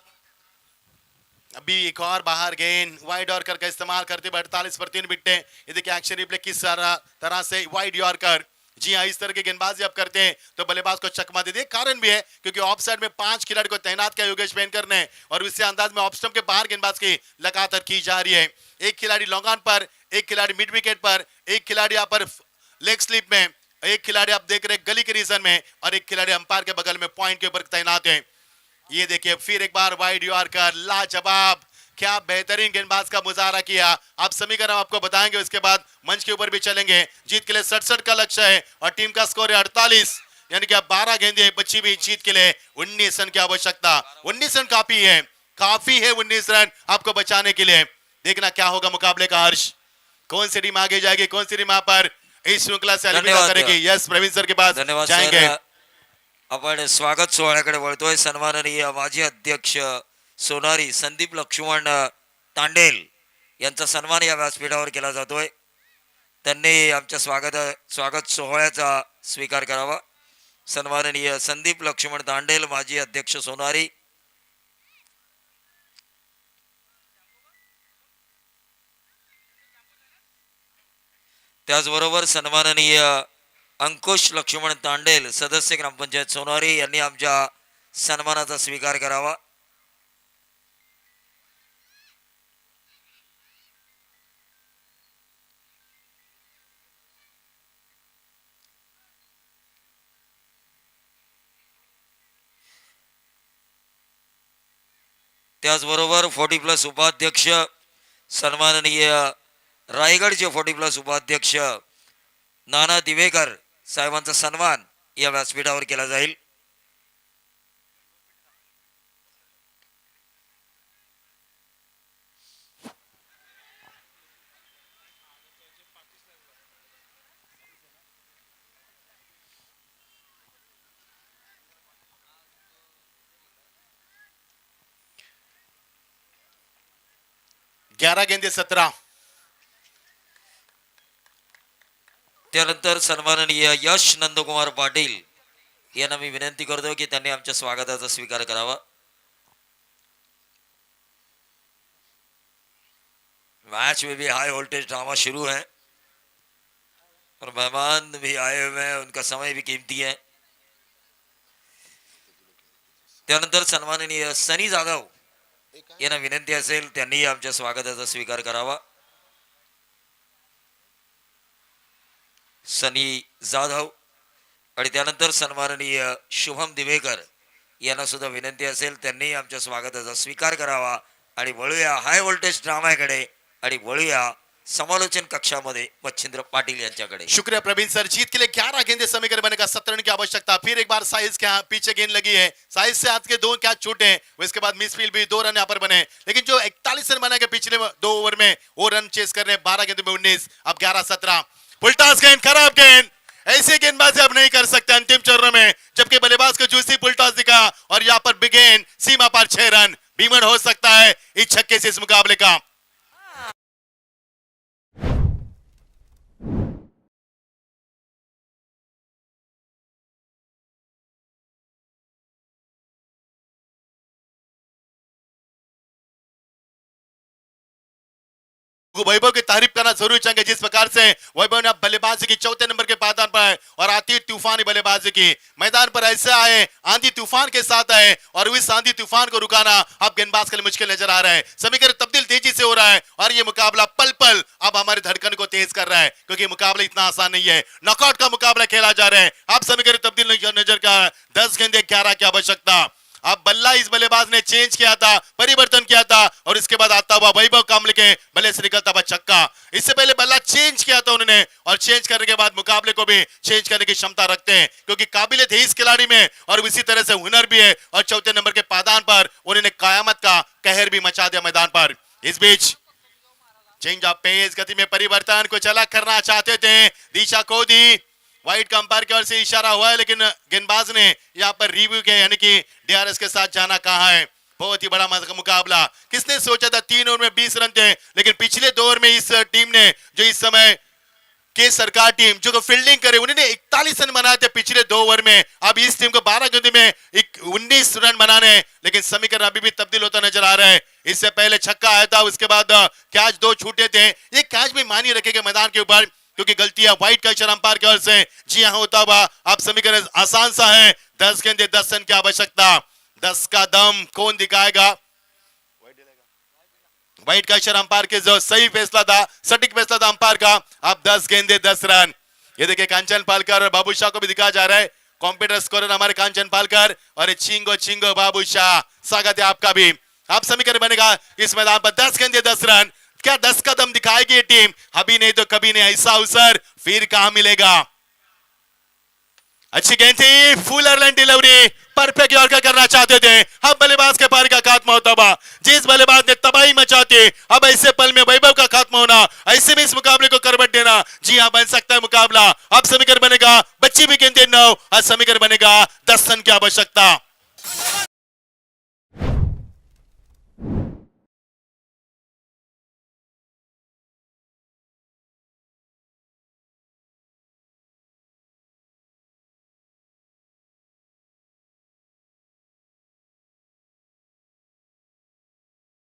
अभी एक और बाहर गेंद, वाइड यॉर्कर का इस्तेमाल करते हुए 48 पर 3 विकेट। ये देखिए एक्शन रिप्ले किस तरह से वाइड यॉर्कर, जी हाँ, इस तरह की गेंदबाजी आप करते हैं तो बल्लेबाज को चकमा दे दिए। कारण भी है क्योंकि ऑफ साइड में 5 खिलाड़ी को तैनात किया योगेश वेंकर ने, और इसी अंदाज में ऑफ स्टंप के बाहर गेंदबाज की लगातार की जा रही है। एक खिलाड़ी लॉन्ग ऑन पर, एक खिलाड़ी मिड विकेट पर, एक खिलाड़ी यहाँ पर लेग स्लिप में, एक खिलाड़ी आप देख रहे हैं गली के रीजन में, और एक खिलाड़ी अंपायर के बगल में पॉइंट के ऊपर तैनात है। ये देखिए फिर एक बार वाइड यॉर्कर, लाजवाब, क्या बेहतरीन गेंदबाज का मुजाहरा किया। आप समीकरण आपको बताएंगे, उसके बाद मंच के ऊपर भी चलेंगे। जीत के लिए 67 का लक्ष्य है और टीम का स्कोर है 48, यानी कि अब 12 गेंदें बची भी जीत के लिए 19 रन की आवश्यकता। 19 रन काफी है, 19 रन आपको बचाने के लिए। देखना क्या होगा मुकाबले का हर्ष, कौन सी टीम आगे जाएगी, कौन सी टीम यहाँ पर इस श्रृंखला से एलिमिनेट करेगी। यस, प्रवीण सर के पास जाएंगे। आपण स्वागत सोहळ्याकडे वळतोय। सन्माननीय माजी अध्यक्ष सोनारी संदीप लक्ष्मण तांडेल यांचा सन्मान या व्यासपीठावर केला जातोय। त्यांनी आमच्या स्वागत सोहळ्याचा स्वीकार करावा। सन्माननीय संदीप लक्ष्मण तांडेल, माजी अध्यक्ष सोनारी। त्याचबरोबर सन्माननीय अंकुश लक्ष्मण तांडेल, सदस्य ग्रामपंचायत सोनारी, यांनी आमच्या सन्मानाचा स्वीकार करावा। त्याचबरोबर 40+ उपाध्यक्ष सन्माननीय रायगडचे 40+ उपाध्यक्ष नाना दिवेकर साहेबांचा सन्मान या व्यासपीठावर केला जाईल। ग्यारह गेंदे 17। त्यानंतर सन्माननीय यश नंदकुमार पाटील यांना मी विनंती करतो की त्यांनी आमच्या स्वागताचा स्वीकार करावा। मैच में भी हाई वोल्टेज ड्रामा शुरू है और मेहमान भी आए हुए हैं, उनका समय भी कीमती है। त्यानंतर सन्माननीय सनी जाधव यांना विनंती असेल त्यांनी आमच्या स्वागताचा स्वीकार करावा। सनी जाधव, आणि त्यानंतर सन्माननीय शुभम दिवेकर यांना सुद्धा विनंती असेल त्यांनी आमच्या स्वागताचा स्वीकार करावा। आणि वळूया हाय व्होल्टेज ड्रामाकडे, आणि वळूया समालोचन कक्षामध्ये मच्छिंद्र पाटील यांच्याकडे। शुक्रिया प्रवीण सर। जीत के लिए 11 गेंदे समीकरण बनेगा, 17 रन की आवश्यकता। फिर एक बार साइज के पीछे गेंद लगी है, साइज से आज के 2 कैच छूटे, उसके बाद मिसफील्ड भी 2 रन यहाँ पर बने, लेकिन जो 41 रन बनाएगा पिछले 2 ओवर में वो रन चेस कर रहे हैं। 12 गेंदों में 19, अब 11-17। फुलटॉस गेंद, खराब गेंद, ऐसी गेंदबाजी अब नहीं कर सकते अंतिम चरण में, जबकि बल्लेबाज को जूसी फुलटॉस दिखा और यहाँ पर बिग गेंद, सीमा पर 6 रन। बीमन हो सकता है इस छक्के से इस मुकाबले का। वैभव की तारीफ करना जरूर चाहेंगे जिस प्रकार से वैभव ने बल्लेबाजी की चौथे नंबर के पायदान पर और आती तूफानी बल्लेबाजी की मैदान पर ऐसे आए आंधी तूफान के साथ आए और इस आंधी तूफान को रुकाना अब गेंदबाज के लिए मुश्किल नजर आ रहा है। समीकरण तब्दील तेजी से हो रहा है और ये मुकाबला पल पल अब हमारे धड़कन को तेज कर रहा है क्योंकि मुकाबला इतना आसान नहीं है। नॉकआउट का मुकाबला खेला जा रहा है। अब समीकरण तब्दील नजर का 10 गेंदे 11 की आवश्यकता। अब बल्ला इस बल्लेबाज ने चेंज किया था, परिवर्तन किया था और इसके बाद आता हुआ वैभव कामले के बल्ले से निकलता हुआ छक्का। इससे पहले बल्ला चेंज किया था उन्होंने और चेंज करने के बाद मुकाबले को भी चेंज करने की क्षमता रखते हैं क्योंकि काबिलियत है इस खिलाड़ी में और इसी तरह से हुनर भी है और चौथे नंबर के पायदान पर उन्होंने कयामत का कहर भी मचा दिया मैदान पर। इस बीच चेंज ऑफ पेस, गति में परिवर्तन, कुछ अलग करना चाहते थे दिशा को दी। व्हाइट का अंपायर की ओर से इशारा हुआ है लेकिन गेंदबाज ने यहाँ पर रिव्यू के यानी कि डीआरएस के साथ जाना कहा है। बहुत ही बड़ा मुकाबला। किसने सोचा था 3 ओवर में 20 रन थे लेकिन पिछले 2 ओवर में इस टीम ने जो इस समय के सरकार टीम जो फील्डिंग करे उन्होंने 41 रन बनाए थे पिछले 2 ओवर में। अब इस टीम को 12 गेंदों में 19 रन बनाने लेकिन समीकरण अभी भी तब्दील होता नजर आ रहा है। इससे पहले छक्का आया था, उसके बाद कैच 2 छूटे थे। ये कैच भी मानी रखेगा मैदान के ऊपर क्योंकि गलतियां व्हाइट का इशारा अंपायर की ओर से जी हां होता हुआ। अब समीकरण आसान सा है, 10 गेंदे 10 रन की आवश्यकता। 10 का दम कौन दिखाएगा? व्हाइट का इशारा अंपायर के जो सही फैसला था, सटीक फैसला था अंपायर का। अब 10 गेंदे 10 रन। ये देखिए कांचन पालकर और बाबू शाह को भी दिखाया जा रहा है। कंप्यूटर स्कोरर हमारे कांचन पालकर और चिंगो चिंगो बाबू शाह, स्वागत है आपका भी। अब समीकरण बनेगा इस मैदान पर 10 गेंदे 10 रन। क्या 10 कदम दिखाएगी ये टीम? अभी नहीं तो कभी नहीं, ऐसा अवसर फिर कहां मिलेगा। अच्छी गेंद थी, फुल अर्लेंट डिलीवरी, परफेक्ट यॉर्कर करना चाहते थे। अब बल्लेबाज के पारी का खात्मा होता हुआ। जिस बल्लेबाज ने तबाही मचाती, अब ऐसे पल में वैभव का खात्मा होना, ऐसे में इस मुकाबले को करवट देना। जी हां, बन सकता है मुकाबला। अब समीकरण बनेगा बच्ची भी गेंदे 9 और समीकरण बनेगा 10 रन की आवश्यकता।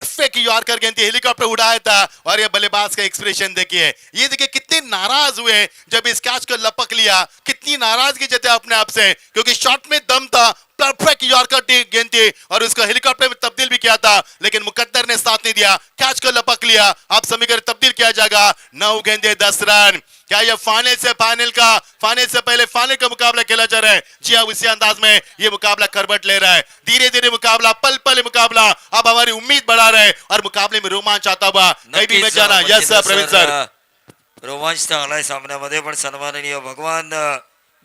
परफेक्ट यॉर्कर गेंद थी, हेलीकॉप्टर उड़ाया था और ये बल्लेबाज का एक्सप्रेशन देखिए। ये देखिए कितने नाराज हुए जब इस कैच को लपक लिया, कितनी नाराजगी जताई अपने आप से क्योंकि शॉट में दम था। परफेक्ट यॉर्कर गेंद थी और उसको हेलीकॉप्टर में तब्दील भी किया था लेकिन मुकद्दर ने साथ नहीं दिया, कैच को लपक लिया। अब समीकरण तब्दील किया जाएगा 9 गेंदे 10 रन। क्या यह फाइनल से पहले फाइनल का मुकाबला खेला जा रहा है? जी हां, उसी अंदाज में यह मुकाबला करवट ले रहा है। धीरे धीरे मुकाबला, पल पल मुकाबला अब हमारी उम्मीद बढ़ा रहा है और मुकाबले में रोमांच आता हुआ कहीं में जाना। यस सर, प्रवीण सर, रोमांच तर आलाय सामन्यामध्ये पण सन्माननीय भगवान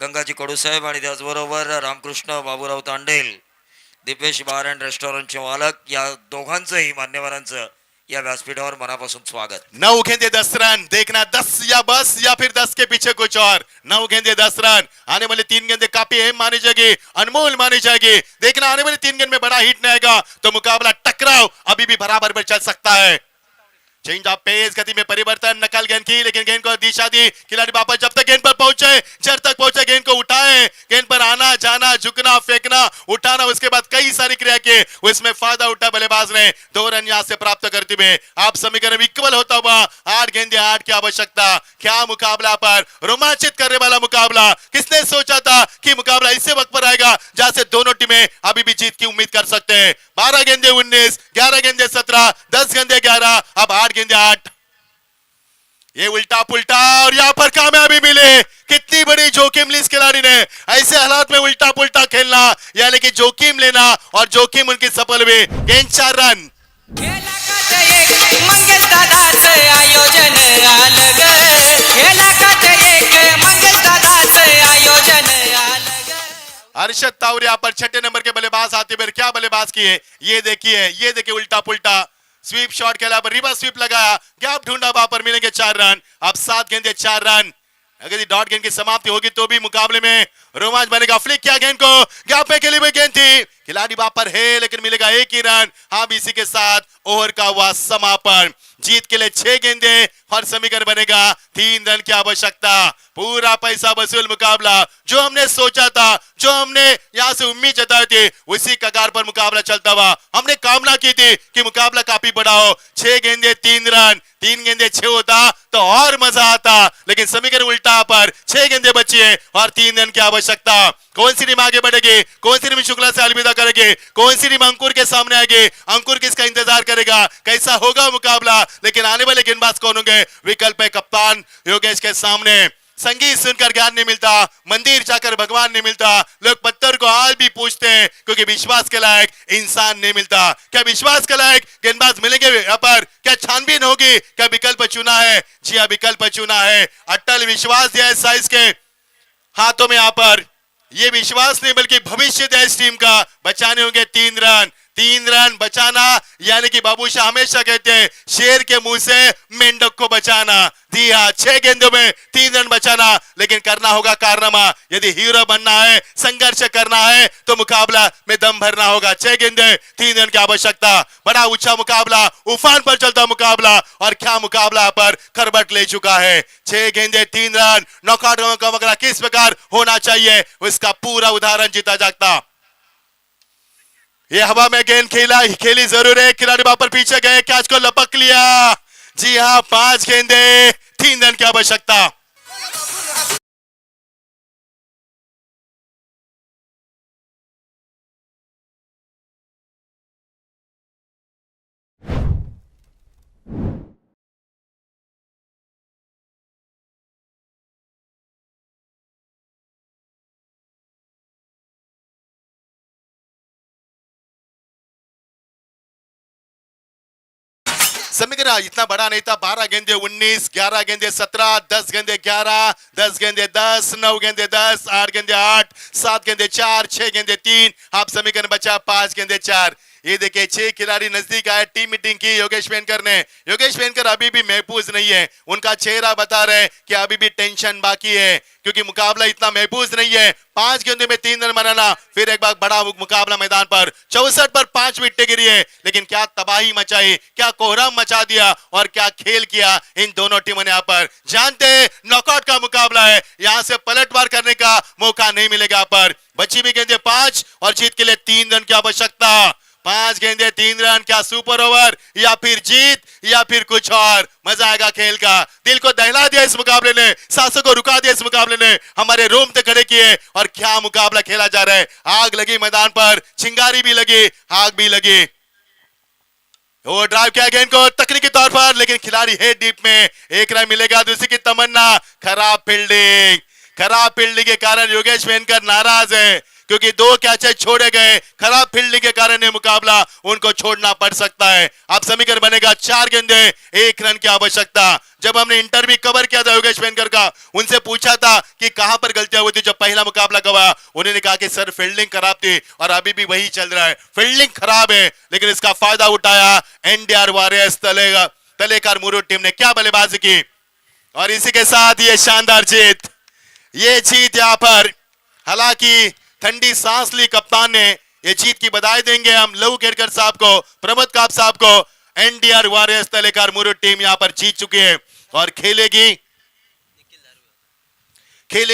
गंगाजी कडू साहेब आणि त्याचबरोबर रामकृष्ण बाबूराव तांडेल, दिपेश बार अँड रेस्टॉरंटचे मालक या दोघांचंही मान्यवरांचं या व्यासपीठावर मनापासून स्वागत। 9 गेंदे 10 रन। देखना 10 या बस या फिर 10 के पीछे कुछ और। 9 गेंदे 10 रन। आने वाले 3 गेंदे काफी अहम मानी जाएगी, अनमोल मानी जाएगी। देखना आने वाले 3 गेंद में बड़ा हिट नहीं आएगा तो मुकाबला टकराव अभी भी बराबर में चल सकता है। चेंज ऑफ पेस, गति में परिवर्तन, नकल गेंद की लेकिन गेंद को दिशा दी खिलाड़ी वापस। जब तक गेंद पर पहुंचे, जब तक पहुंचे गेंद को उठाए, गेंद पर आना जाना, झुकना, फेंकना, उठाना, उसके बाद कई सारी क्रिया किए, उसमें फायदा उठा बल्लेबाज ने। 2 रन यहां से प्राप्त करते हुए आप समीकरण इक्वल होता हुआ 8 गेंदे 8 की आवश्यकता। क्या मुकाबला पर रोमांचित करने वाला मुकाबला। किसने सोचा था कि मुकाबला इसी वक्त पर आएगा जहां से दोनों टीमें अभी भी जीत की उम्मीद कर सकते हैं। 12 गेंदे 19, 11 गेंदे 17, 10 गेंदे 11, अब 8 गेंदे 8। ये उल्टा पुल्टा और यहां पर कामयाबी मिले। कितनी बड़ी जोखिम ली इस खिलाड़ी ने। ऐसे हालात में उल्टा पुल्टा खेलना यानी कि जोखिम लेना और जोखिम उनकी सफल हुई। गेंद 4 रन। मंगेश दादाचं आयोजन आलं ग, मंगेश दादाचं आयोजन आलं ग। हर्षद तावरे यहाँ पर 6 नंबर के बल्लेबाज आते हुए क्या बल्लेबाज किए ये देखिए उल्टा पुल्टा स्वीप शॉट खेला, पर रिवर्स स्वीप लगाया, गैप ढूंढा, वहां पर मिलेंगे 4 रन। अब 7 गेंदे 4 रन। अगर डॉट गेंद की समाप्ति होगी तो भी मुकाबले में रोमांच बनेगा। फ्लिक किया गेंद को, गैप में खेली हुई गेंद थी, खिलाड़ी वहां पर है लेकिन मिलेगा 1 ही रन। हाँ, इसी के साथ ओवर का हुआ समापन। जीत के लिए 6 गेंदे और समीकरण बनेगा 3 रन की आवश्यकता। पूरा पैसा वसूल मुकाबला। जो हमने सोचा था, जो हमने यहां से उम्मीद जताई थी, उसी कगार पर मुकाबला चलता हुआ। हमने कामना की थी कि मुकाबला काफी बड़ा हो। 6 गेंदे 3 रन, 3 गेंदे 6 होता तो और मजा आता, लेकिन समीकरण उल्टा पर 6 गेंदे बची है और 3 रन की आवश्यकता। कौन सी टीम आगे बढ़ेगी, कौन सी टीम शुक्ला से अलविदा करेगी, कौन सी टीम अंकुर के सामने आएगी, अंकुर किसका इंतजार करेगा, कैसा होगा मुकाबला, लेकिन आने वाले गेंदबाज कौन होंगे। विकल्प है कप्तान योगेश के सामने। संगीत सुनकर ज्ञान नहीं मिलता, मंदिर जाकर भगवान नहीं मिलता, लोग पत्थर को आज भी पूछते हैं क्योंकि विश्वास के लायक इंसान नहीं मिलता। क्या विश्वास के लायक गेंदबाज मिलेंगे यहाँ पर, क्या छानबीन होगी, क्या विकल्प चुना है। जी हाँ, विकल्प चुना है। अटल विश्वास दिया है साइज के हाथों में। यहाँ पर ये विश्वास नहीं बल्कि भविष्य है इस टीम का। बचाने होंगे 3 रन, 3 रन बचाना, यानी कि बाबूशाह हमेशा कहते हैं शेर के मुंह से मेंढक को बचाना। जी हाँ, 6 गेंदों में 3 रन बचाना, लेकिन करना होगा कारनामा। यदि हीरो बनना है, संघर्ष करना है तो मुकाबला में दम भरना होगा। 6 गेंदे 3 रन की आवश्यकता। बड़ा ऊंचा मुकाबला, उफान पर चलता मुकाबला, और क्या मुकाबला पर खरबट ले चुका है। 6 गेंदे 3 रन, नॉकआउट का मुकाबला किस प्रकार होना चाहिए उसका पूरा उदाहरण जीता जागता। ये हवा में गेंद खेली जरूर है, खिलाड़ी वहां पर पीछे गए, कैच को लपक लिया। जी हाँ, 5 गेंदे 3 रन की आवश्यकता। समीकरण इतना बड़ा नहीं था। 12 गेंदे 19, 11 गेंदे 17, 10 गेंदे 11, 10 गेंदे 10, 9 गेंदे 10, 8 गेंदे 8, 7 गेंदे 4, 6 गेंदे 3। आप समीकरण बचा 5 गेंदे 4। ये देखिए 6 खिलाड़ी नजदीक आए। टीम मीटिंग की योगेश वेनकर ने। योगेश वेनकर अभी भी महफूज नहीं है, उनका चेहरा बता रहे कि अभी भी टेंशन बाकी है, क्योंकि मुकाबला इतना महफूज नहीं है। 5 गेंदों में 3 रन बनाना, फिर एक बार बड़ा मुकाबला मैदान पर। 64 पर 5 विकेटें गिरी है, लेकिन क्या तबाही मचाई, क्या कोहराम मचा दिया और क्या खेल किया इन दोनों टीमों ने। यहाँ पर जानते नॉकआउट का मुकाबला है, यहां से पलटवार करने का मौका नहीं मिलेगा। यहाँ पर बची भी गेंदे 5 और जीत के लिए 3 रन की आवश्यकता। 5 गेंदे 3 रन, क्या सुपर ओवर या फिर जीत या फिर कुछ और। मजा आएगा खेल का। दिल को दहला दिया इस मुकाबले ने, सांसों को रुका दिया इस मुकाबले ने, हमारे रोंगटे खड़े किए। और क्या मुकाबला खेला जा रहा है। आग लगी मैदान पर, चिंगारी भी लगी, आग भी लगी। वो ड्राइव किया गेंद को तकनीकी तौर पर, लेकिन खिलाड़ी है डीप में। 1 रन मिलेगा, दूसरी की तमन्ना। खराब फील्डिंग, खराब फील्डिंग के कारण योगेश वेनकर नाराज है, क्योंकि 2 कैचे छोड़े गए। खराब फील्डिंग के कारण ये मुकाबला उनको छोड़ना पड़ सकता है। अब समीकरण बनेगा 4 गेंदे 1 रन की आवश्यकता। जब हमने इंटरव्यू कवर किया था योगेश वेनकर का, उनसे पूछा था कि कहां पर गलतियां हुई थी जब पहला मुकाबला गवा। उन्होंने कहा कि सर फील्डिंग खराब थी, और अभी भी वही चल रहा है। फील्डिंग खराब है, लेकिन इसका फायदा उठाया एनडीआर वॉरियर्स तलेकार मुरुड टीम ने। क्या बल्लेबाजी की, और इसी के साथ ये शानदार जीत, ये जीत यहाँ पर। हालांकि ठंडी सांस ली कप्तान ने। ये जीत की बधाई देंगे हम लहू खेड़कर साहब को, प्रमोद काप साहब को। एनडीआर वॉरियर्स तलेकार मुरुड टीम यहाँ पर जीत चुकी है और खेलेगी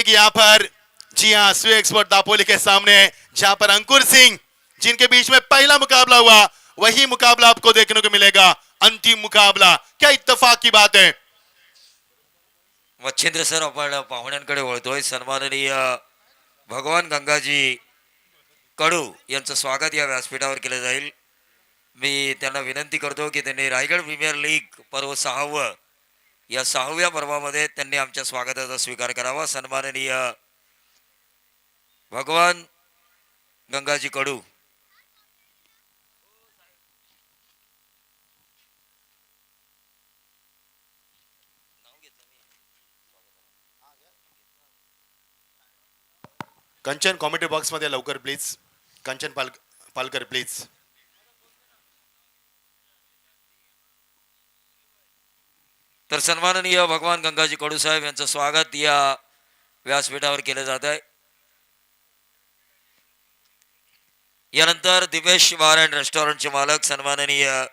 यहाँ पर। जी हाँ, स्वी एक्सपोर्ट दापोली के सामने, जहां पर अंकुर सिंह, जिनके बीच में पहला मुकाबला हुआ, वही मुकाबला आपको देखने को मिलेगा। अंतिम मुकाबला, क्या इत्तेफाक की बात है। मच्छिंद्र सर, आपण पाहुण्यांकडे वळतोय। सन्माननीय भगवान गंगाजी कडू यांचं स्वागत या व्यासपीठावर केलं जाईल। मी त्यांना विनंती करतो की त्यांनी रायगड प्रीमियर लीग पर्व 6व, या 6व्या पर्वामध्ये त्यांनी आमच्या स्वागताचा स्वीकार करावा। सन्माननीय भगवान गंगाजी कडू। कंचन कॉमेडी बॉक्स मध्ये लवकर प्लीज, कंचन पालकर प्लीज। तर सन्माननीय भगवान गंगाजी कडू साहेब यांचं स्वागत या व्यासपीठावर केलं जात आहे। यानंतर दिवेश बार अँड रेस्टॉरंटचे मालक सन्माननीय